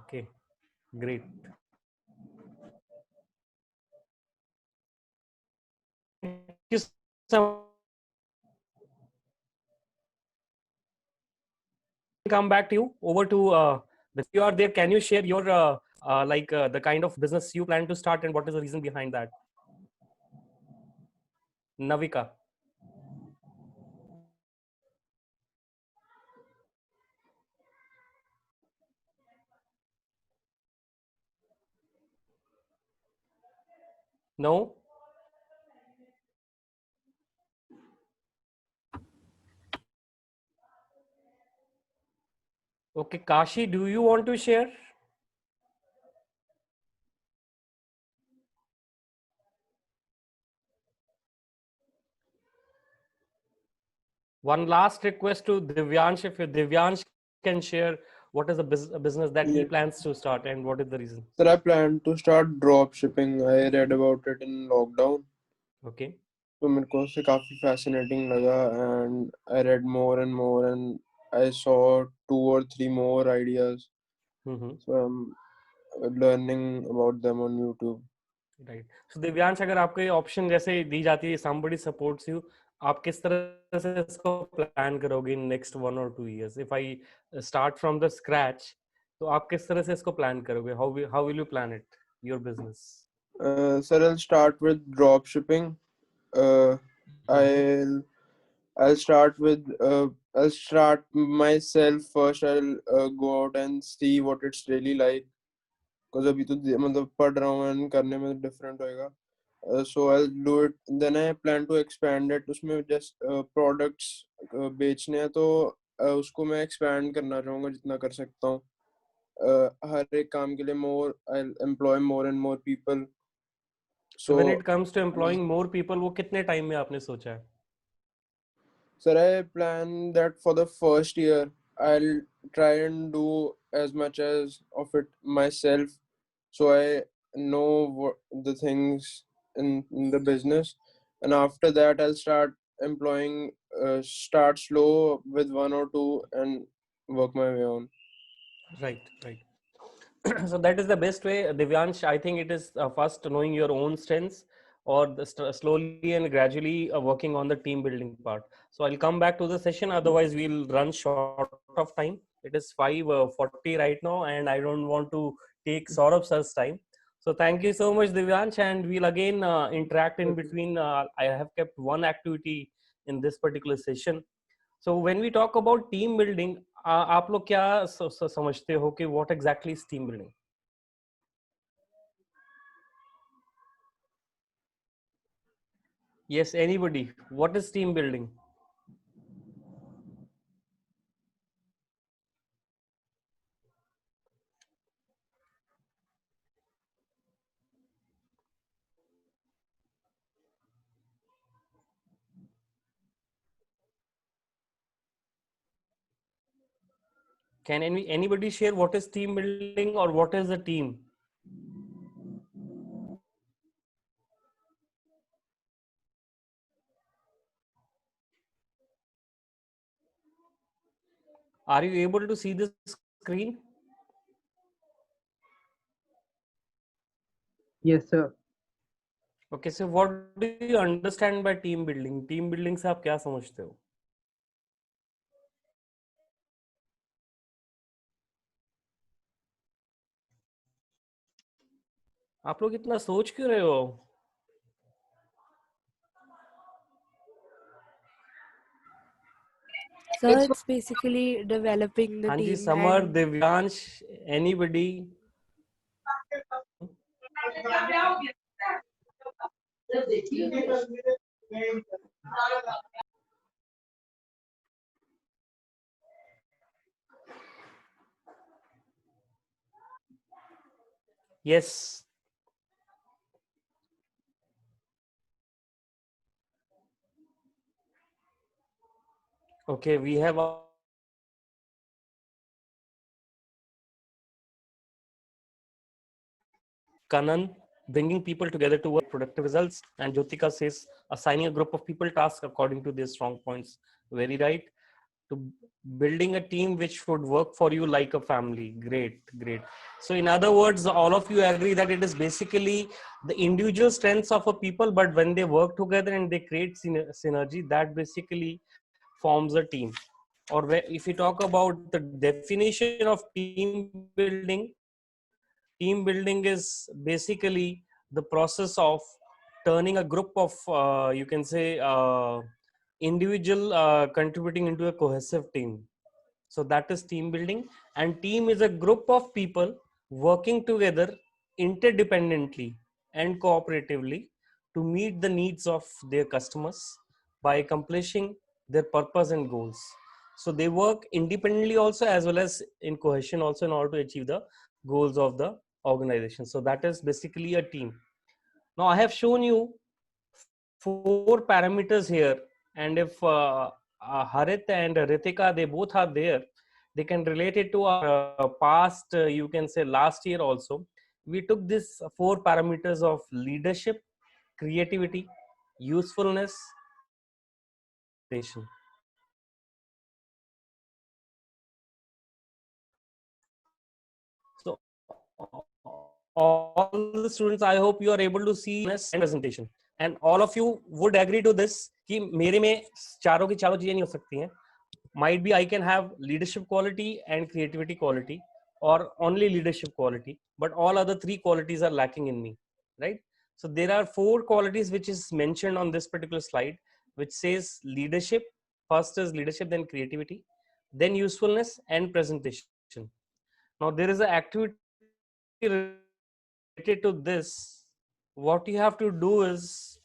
Okay. Great. Thank you so come back to you. Over to the you are there. Can you share your the kind of business you plan to start, and what is the reason behind that? Navika. No. Okay, Kashi, do you want to share? One last request to Divyansh, if Divyansh can share what is the business that he Yeah. plans to start and what is the reason. Sir, I plan to start drop shipping. I read about it in lockdown. Okay. तो मेरे को उससे काफी fascinating लगा and I read more and more and I saw 2 or 3 more ideas. So I'm learning about them on YouTube. Right. So Divyansh, अगर आपको ये option जैसे दी जाती है, somebody supports you, आप किस तरह से इसको प्लान करोगे in next 1 or 2 years? If I start from the scratch, तो आप किस तरह से इसको प्लान करोगे? How will you plan it, your business? Sir, I'll start with drop shipping. I'll start with I'll start myself first. I'll go out and see what it's really like. Because अभी तो मतलब पढ़ रहा हूँ and करने में different होएगा. So I'll do it. Then I plan to expand it. उसमें just products बेचने हैं तो उसको मैं expand करना चाहूँगा जितना कर सकता हूँ. हर एक काम के लिए more I'll employ more and more people. So when it comes to employing more people, वो कितने टाइम में आपने सोचा है? Sir, I plan that for the first year, I'll try and do as much as of it myself, so I know what the things in the business, and after that, I'll start employing. Start slow with 1 or 2 and work my way on. Right. So that is the best way, Divyansh. I think it is first knowing your own strengths, or slowly and gradually working on the team building part. So I'll come back to the session, otherwise we'll run short of time. It is 5:40 right now and I don't want to take Saurabh sir's time. So thank you so much, Divyansh, and we'll again interact in between. I have kept one activity in this particular session. So when we talk about team building, आप लोग क्या समझते हो कि what exactly is team building? Yes, anybody. What is team building? Can anybody share what is team building or what is a team? Are you able to see the screen? Yes, sir. Okay, so what do you understand by team building? Team building से आप क्या समझते हो? आप लोग इतना सोच क्यों रहे हो? So it's basically developing the हाँ जी, team. Summer, And Divyansh, anybody? Yes. Okay, we have Kanan bringing people together to work productive results, and Jyotika says assigning a group of people tasks according to their strong points. Very right. To building a team which would work for you like a family. Great. So in other words, all of you agree that it is basically the individual strengths of a people, but when they work together and they create synergy, that basically forms a team. Or if you talk about the definition of team building is basically the process of turning a group of you can say individual contributing into a cohesive team. So that is team building, and team is a group of people working together interdependently and cooperatively to meet the needs of their customers by accomplishing their purpose and goals. So they work independently also as well as in cohesion also in order to achieve the goals of the organization. So that is basically a team. Now I have shown you 4 parameters here, and if Harit and Ritika, they both are there, they can relate it to our past, you can say last year also. We took this 4 parameters of leadership, creativity, usefulness, presentation. So all the students, I hope you are able to see this and presentation, and all of you would agree to this कि मेरे में चारों की चारों चीजें नहीं हो सकती हैं. Might be I can have leadership quality and creativity quality, or only leadership quality, but all other 3 qualities are lacking in me, right? So there are 4 qualities which is mentioned on this particular slide, which says leadership. First is leadership, then creativity, then usefulness and presentation. Now there is an activity related to this. What you have to do is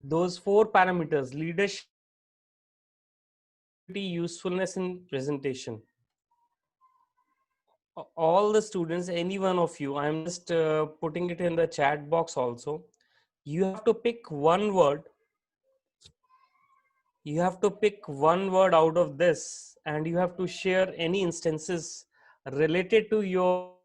those 4 parameters: leadership, usefulness, and presentation. All the students, any one of you, I'm just putting it in the chat box also. You have to pick one word. You have to pick one word out of this, and you have to share any instances related to your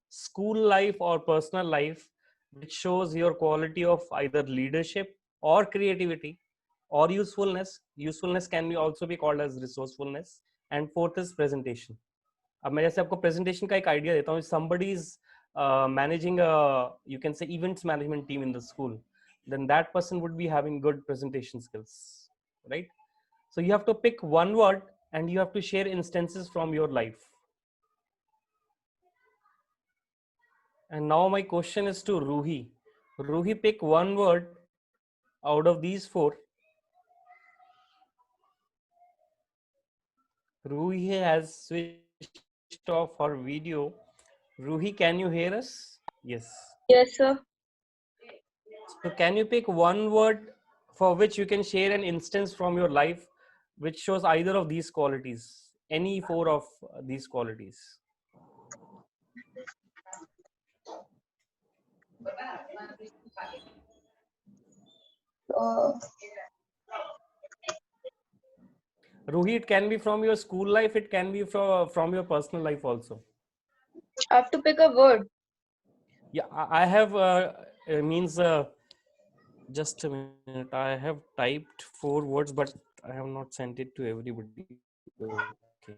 school life or personal life, which shows your quality of either leadership or creativity or usefulness. Usefulness can be also be called as resourcefulness. And fourth is presentation. अब मैं जैसे आपको presentation का एक idea देता हूँ. Somebody is managing a, you can say, events management team in the school, then that person would be having good presentation skills, right? So you have to pick one word and you have to share instances from your life. And now my question is to Ruhi. Ruhi, pick one word out of these 4. Ruhi has switched off her video. Ruhi, can you hear us? Yes. Yes, sir. So can you pick one word for which you can share an instance from your life which shows either of these qualities, any 4 of these qualities? Ruhi, it can be from your school life, it can be from your personal life also. I have to pick a word. Yeah, I have just a minute. I have typed 4 words, but I have not sent it to everybody. Okay.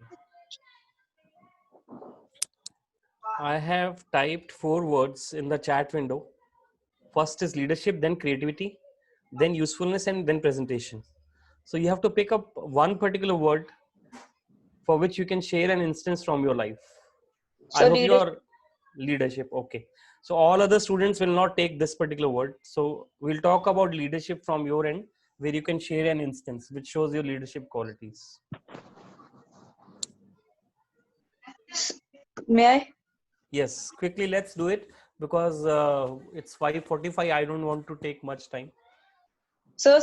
I have typed 4 words in the chat window. First is leadership, then creativity, then usefulness, and then presentation. So you have to pick up one particular word for which you can share an instance from your life. So I hope leadership. your leadership. Okay. So all other students will not take this particular word. So we'll talk about leadership from your end, where you can share an instance which shows your leadership qualities. May I? Yes, quickly let's do it, because it's 5:45. I don't want to take much time. So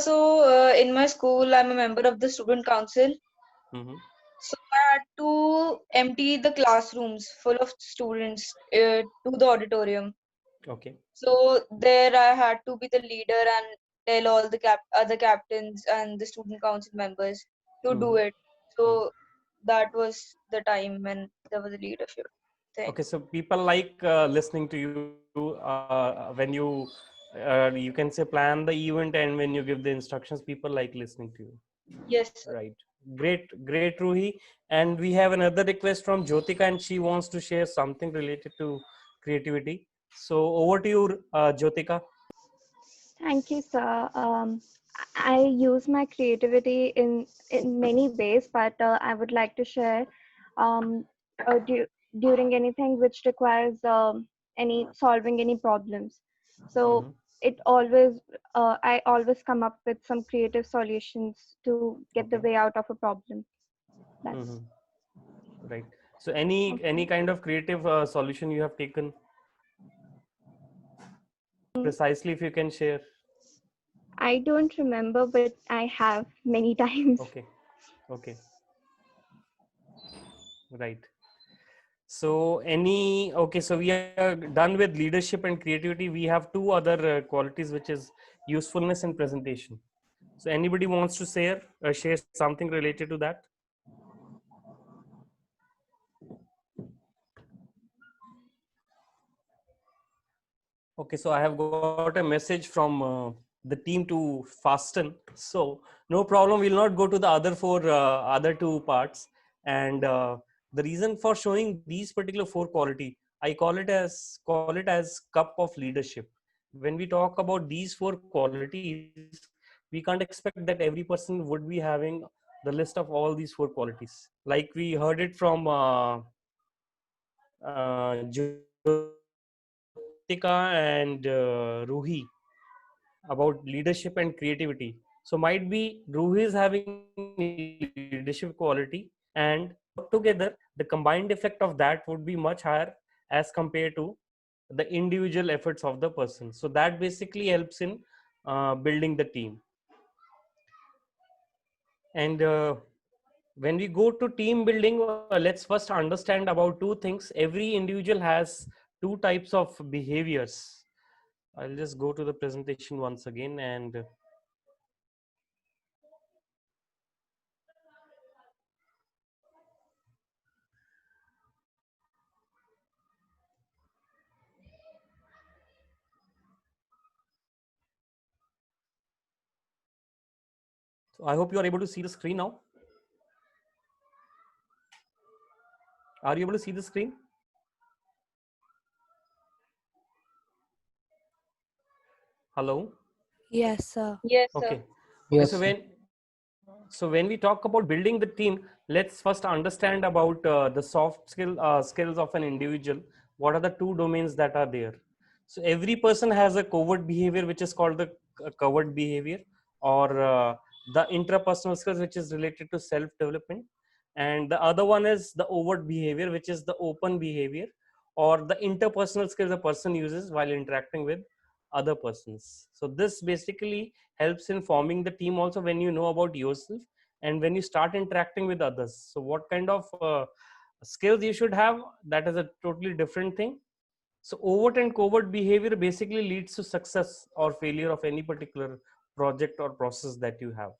in my school, I'm a member of the student council. Mm-hmm. So I had to empty the classrooms full of students to the auditorium. Okay. So there I had to be the leader and tell all the other captains and the student council members to do it. So that was the time when there was a leadership thing. Okay, so people like listening to you when you can say plan the event, and when you give the instructions, people like listening to you. Yes, sir. Right. Great, Ruhi. And we have another request from Jyotika, and she wants to share something related to creativity. So over to you, Jyotika. Thank you, sir. I use my creativity in many ways, but I would like to share during anything which requires any solving any problems. So it always I always come up with some creative solutions to get the way out of a problem. That's Right. So any kind of creative solution you have taken precisely, if you can share. I don't remember, but I have many times. Okay. Okay. Right. So okay, so we are done with leadership and creativity. We have two other qualities, which is usefulness and presentation. So anybody wants to share something related to that? Okay, so I have got a message from the team to fasten. So no problem, we'll not go to the other two parts. And the reason for showing these particular four quality, I call it as cup of leadership. When we talk about these four qualities, we can't expect that every person would be having the list of all these four qualities. Like we heard it from Jyotika and Ruhi about leadership and creativity. So might be Ruhi is having leadership quality, and together the combined effect of that would be much higher as compared to the individual efforts of the person. So that basically helps in building the team. And when we go to team building, let's first understand about two things. Every individual has two types of behaviors. I'll just go to the presentation once again, and so I hope you are able to see the screen now. Are you able to see the screen? Hello? Yes, sir. Yes, sir. Okay. Yes, So when we talk about building the team, let's first understand about the soft skills of an individual. What are the two domains that are there? So every person has a covert behavior, which is called the covert behavior, or the intrapersonal skills, which is related to self-development. And the other one is the overt behavior, which is the open behavior, or the interpersonal skills a person uses while interacting with other persons. So this basically helps in forming the team also, when you know about yourself and when you start interacting with others. So what kind of skills you should have, that is a totally different thing. So overt and covert behavior basically leads to success or failure of any particular project or process that you have.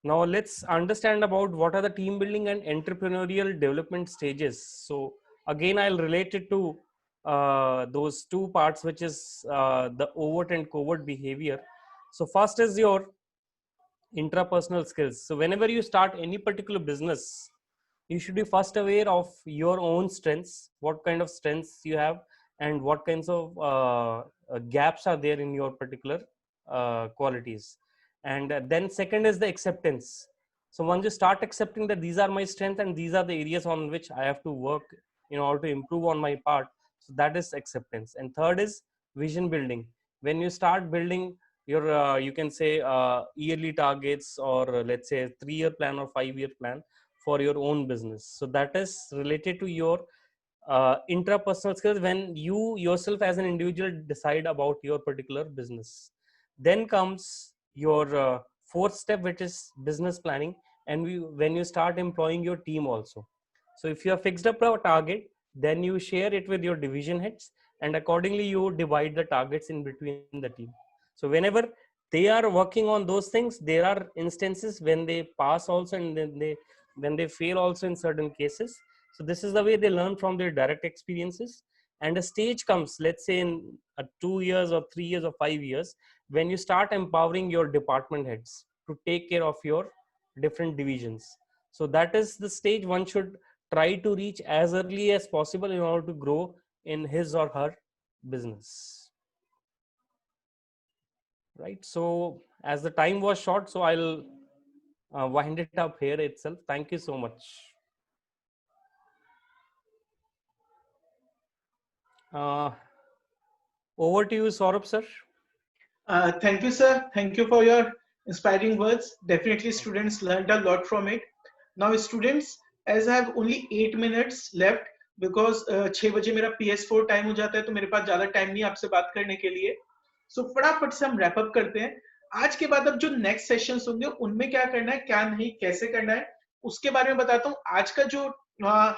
Now let's understand about what are the team building and entrepreneurial development stages. So again, I'll relate it to those two parts, which is the overt and covert behavior. So first is your intrapersonal skills. So whenever you start any particular business, you should be first aware of your own strengths, what kind of strengths you have, and what kinds of gaps are there in your particular qualities. And then second is the acceptance. So once you start accepting that these are my strengths and these are the areas on which I have to work in order to improve on my part, so that is acceptance. And third is vision building. When you start building your you can say yearly targets, or let's say 3-year plan or 5-year plan for your own business. So that is related to your intrapersonal skills, when you yourself as an individual decide about your particular business. Then comes your fourth step, which is business planning, and when you start employing your team also. So if you have fixed up a target, then you share it with your division heads, and accordingly you divide the targets in between the team. So whenever they are working on those things, there are instances when they pass also, and then when they fail also in certain cases. So this is the way they learn from their direct experiences. And a stage comes, let's say in 2 years or 3 years or 5 years, when you start empowering your department heads to take care of your different divisions. So that is the stage one should try to reach as early as possible in order to grow in his or her business. Right. So as the time was short, so I'll wind it up here itself. Thank you so much. Over to you, Saurabh sir. Thank you, sir. Thank you for your inspiring words. Definitely students learned a lot from it. Now students, as I have only 8 minutes left because 6 बजे मेरा PS4 time हो जाता है, तो मेरे पास ज्यादा time नहीं आपसे बात करने के लिए. सो फटाफट से हम रैप अप करते हैं. आज के बाद अब जो नेक्स्ट सेशंस होंगे उनमें क्या करना है, क्या नहीं, कैसे करना है, उसके बारे में बताता हूँ. आज का जो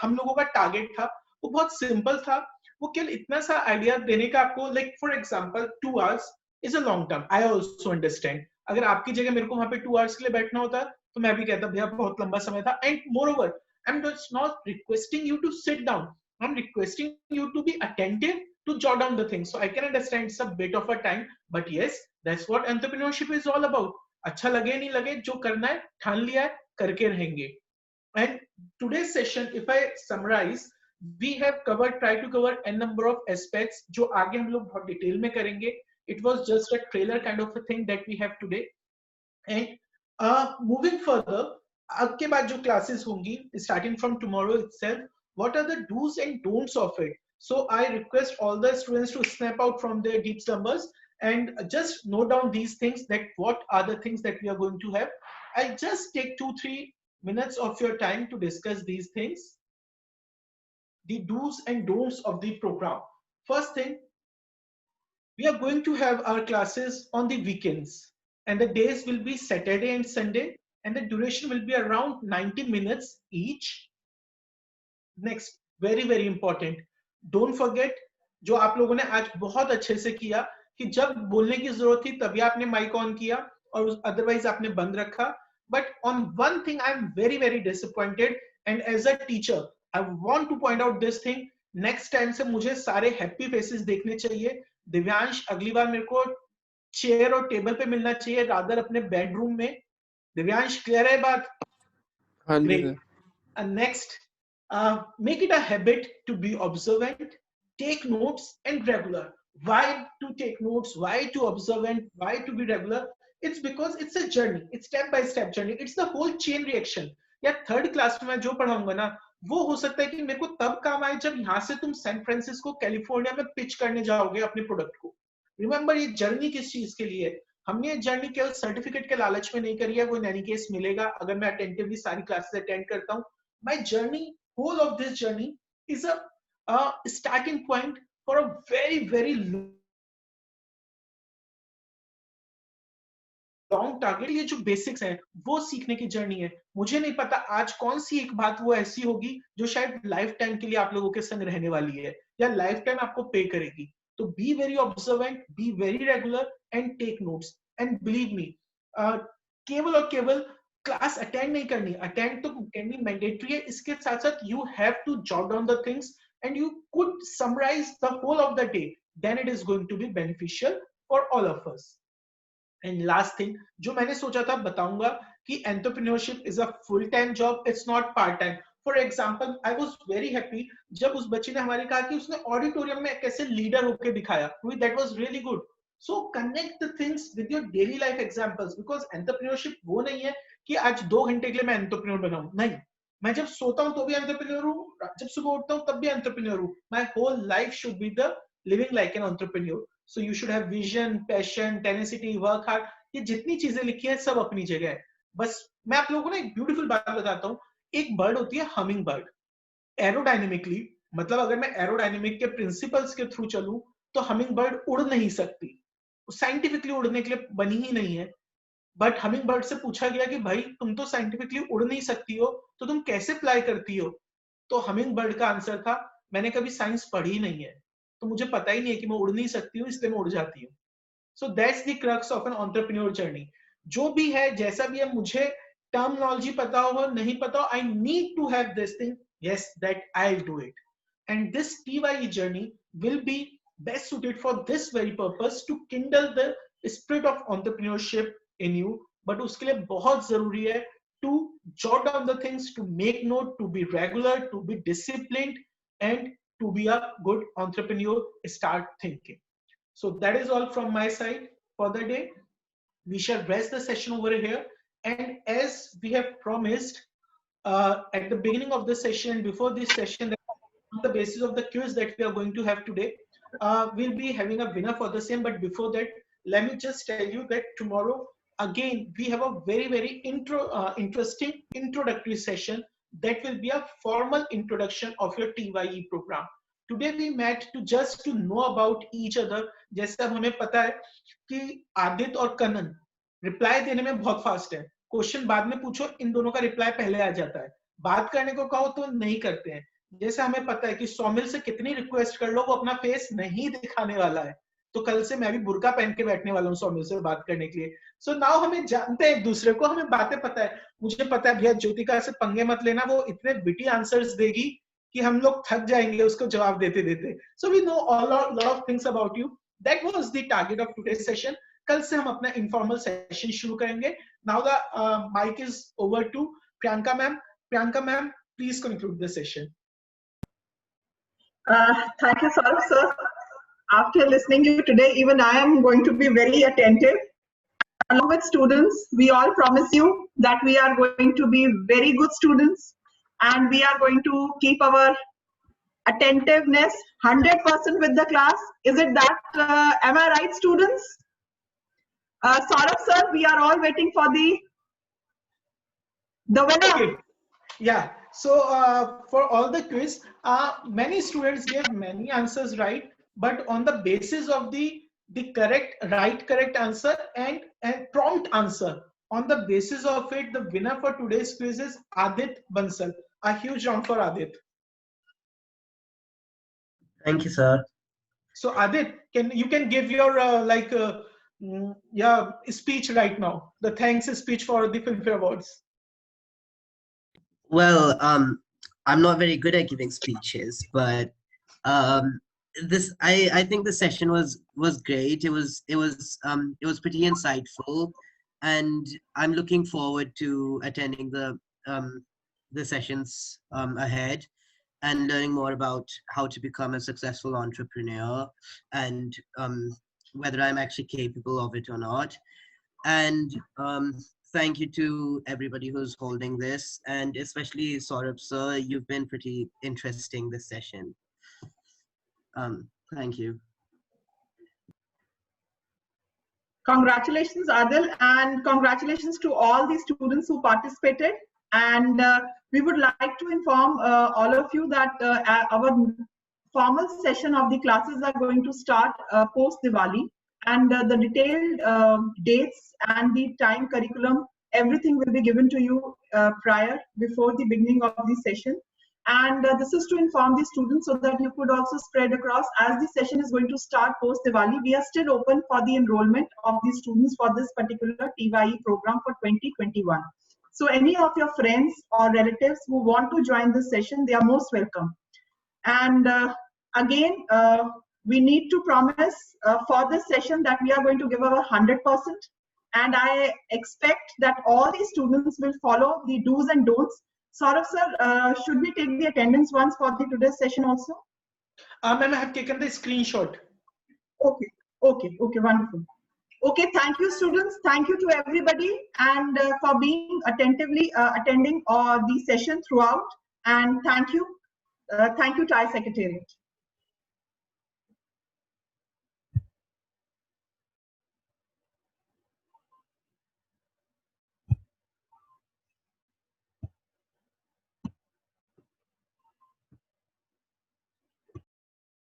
हम लोगों का टारगेट था वो बहुत सिंपल था. वो केवल इतना सा आइडिया देने का आपको, like for example 2 hours is a long term. I also understand. अगर आपकी जगह मेरे को वहां पे 2 आवर्स के लिए बैठना होता तो मैं भी कहता भैया बहुत लंबा समय था. And more over, I'm just not requesting you to sit down. I'm requesting you to be attentive, to jot down the things. So I can understand it's a bit of a time, but yes, that's what entrepreneurship is all about. अच्छा लगे नहीं लगे, जो करना है ठान लिया है, करके रहेंगे. And today's session, if I summarize, we have tried to cover a number of aspects जो आगे हम लोग बहुत डिटेल में करेंगे. It was just a trailer kind of a thing that we have today. And moving further, अब के बाद जो क्लासेस होंगी starting from tomorrow itself, what are the do's and don'ts of it? So I request all the students to snap out from their deep slumbers and just note down these things, that what are the things that we are going to have. I'll just take 2-3 minutes of your time to discuss these things, the do's and don'ts of the program. First thing, we are going to have our classes on the weekends, and the days will be Saturday and Sunday, and the duration will be around 90 minutes each. Next, very very important, don't forget, जो आप लोगों ने आज बहुत अच्छे से किया कि जब बोलने की जरूरत थी तभी आपने माइक ऑन किया और अदरवाइज आपने बंद रखा. But on one thing I am very very disappointed, and as a teacher I want to point out this thing. Next time से मुझे सारे हैप्पी फेसेस देखने चाहिए. दिव्यांश, अगली बार मेरे को चेयर और टेबल पे मिलना चाहिए, रादर अपने बेडरूम में. दिव्यांश, क्लियर है बात? हाँ जी. And next, make it a habit to be observant, take notes and regular. Why to take notes? Why to observant? Why to be regular? It's because it's a journey. It's step by step journey. It's the whole chain reaction. या third class में जो पढ़ाऊंगा ना, वो हो सकता है कि मेरे को तब काम आए जब यहाँ से तुम सैन फ्रांसिस्को कैलिफोर्निया में पिच करने जाओगे अपने प्रोडक्ट को. रिमेंबर, ये जर्नी किस चीज के लिए है? हमने ये जर्नी केवल सर्टिफिकेट के लालच में नहीं करी है. वो इन एनी केस मिलेगा अगर मैं अटेंटिवली सारी क्लासेस अटेंड करता हूँ. My journey, whole of this journey is a starting point for a very very long target. ये जो बेसिक्स हैं वो सीखने की जर्नी है. मुझे नहीं पता आज कौन सी एक बात वो ऐसी होगी जो शायद लाइफ टाइम के लिए आप लोगों के संग रहने वाली है या लाइफ टाइम आपको पे करेगी. तो be very observant, be very regular and take notes. And believe me, केवल और केवल क्लास अटेंड नहीं करनी, अटेंड तो करनी मैंडेटरी है. इसके साथ साथ you have to jot down the things and you could summarise the whole of the day. Then it is going to be beneficial for all of us. And last thing जो मैंने सोचा था बताऊंगा कि entrepreneurship is a full time job, it's not part time. For example, I was very happy जब उस बच्ची ने हमारे कहा कि उसने ऑडिटोरियम में कैसे लीडर होकर दिखाया. That was really good. So connect the things with your daily life examples, because entrepreneurship वो नहीं है कि आज 2 घंटे के लिए मैं एंटरप्रेन्योर बनाऊं. नहीं, मैं जब सोता हूं तो भी एंटरप्रेन्योर हूं, जब सुबह उठता हूं तब भी एंटरप्रेन्योर हूं. My whole life should be the living like an entrepreneur. So you should have vision, passion, tenacity, work hard. ये जितनी चीजें लिखी है सब अपनी जगह है. बस मैं आप लोगों को ना एक ब्यूटीफुल बात बताता हूँ. एक बर्ड होती है हमिंग बर्ड. एरोडायनेमिकली, मतलब अगर मैं एरोडायनेमिक के प्रिंसिपल्स के थ्रू चलूं तो हमिंग बर्ड उड़ नहीं सकती, साइंटिफिकली उड़ने के लिए बनी ही नहीं है. बट हमिंग बर्ड से पूछा गया कि भाई तुम तो साइंटिफिकली उड़ नहीं सकती हो, तो तुम कैसे फ्लाई करती हो? तो हमिंग बर्ड का आंसर था, मैंने कभी साइंस पढ़ी ही नहीं है, तो मुझे पता ही नहीं है कि मैं उड़ नहीं सकती हूँ, इसलिए मैं उड़ जाती हूँ. So that's the crux of an entrepreneur journey. जो भी है, जैसा भी है, मुझे टर्मिनोलॉजी पता हो नहीं पता हो, I need to have this thing. Yes, that I will do it. And this TYE journey will be best suited for this very purpose, to kindle the spirit of entrepreneurship in you. But उसके लिए बहुत जरूरी है to jot down the things, to make note, to be regular, to be disciplined, and to be a good entrepreneur. Start thinking. So that is all from my side for the day. We shall rest the session over here, and as we have promised at the beginning of the session, before this session, on the basis of the quiz that we are going to have today, we'll be having a winner for the same. But before that, let me just tell you that tomorrow again we have a very very interesting introductory session that will be a formal introduction of your TYE program. Today we met to just to know about each other. जैसे अब हमें पता है कि आदित्य और Kanan reply देने में बहुत फास्ट है, क्वेश्चन बाद में पूछो इन दोनों का रिप्लाई पहले आ जाता है, बात करने को कहो तो नहीं करते हैं। जैसे हमें पता है कि सौमिल से कितनी रिक्वेस्ट कर लो वो अपना फेस नहीं दिखाने वाला है, तो कल से मैं भी बुर्का पहन के बैठने वाला हूँ सौमिल से बात करने के लिए। सो नाउ हमें जानते हैं एक दूसरे को, हमें बातें पता है। मुझे पता है भैया ज्योतिका से पंगे मत लेना, वो इतने विटी आंसर्स देगी कि हम लोग थक जाएंगे उसको जवाब देते देते। So we know lot of things about you. That was the target of today's session. कल से हम अपना इनफॉर्मल सेशन शुरू करेंगे। Now the mic is over to Priyanka ma'am. Priyanka ma'am, please conclude the session. Thank you, sir. After listening to you today, even I am going to be very attentive. Along with students, we all promise you that we are going to be very good students and we are going to keep our attentiveness 100% with the class. Is it that, am I right, students? Saurabh sir, we are all waiting for the winner. Okay. Yeah. So for all the quiz, many students gave many answers right, but on the basis of the correct answer and prompt answer, on the basis of it, the winner for today's quiz is Adit Bansal. A huge round for Adit. Thank you, sir. So Adit, you can give your speech right now, the thanks speech for the Filmfare Awards. Well, I'm not very good at giving speeches, but I think the session was great. It was pretty insightful, and I'm looking forward to attending the sessions ahead and learning more about how to become a successful entrepreneur and whether I'm actually capable of it or not. And thank you to everybody who's holding this, and especially Saurabh sir, you've been pretty interesting this session. Thank you. Congratulations, Adil, and congratulations to all the students who participated. And we would like to inform all of you that our formal session of the classes are going to start post Diwali. And the detailed dates and the time curriculum, everything will be given to you before the beginning of the session. And this is to inform the students so that you could also spread across. As the session is going to start post Diwali, we are still open for the enrollment of the students for this particular TYE program for 2021. So any of your friends or relatives who want to join this session, they are most welcome. And again, we need to promise for this session that we are going to give our 100%. And I expect that all the students will follow the do's and don'ts. Saurabh sir, should we take the attendance once for the today's session also? Ma'am, I have taken the screenshot. Okay, wonderful. Okay, thank you, students. Thank you to everybody and for being attentively attending the session throughout. And thank you, TIE Secretariat.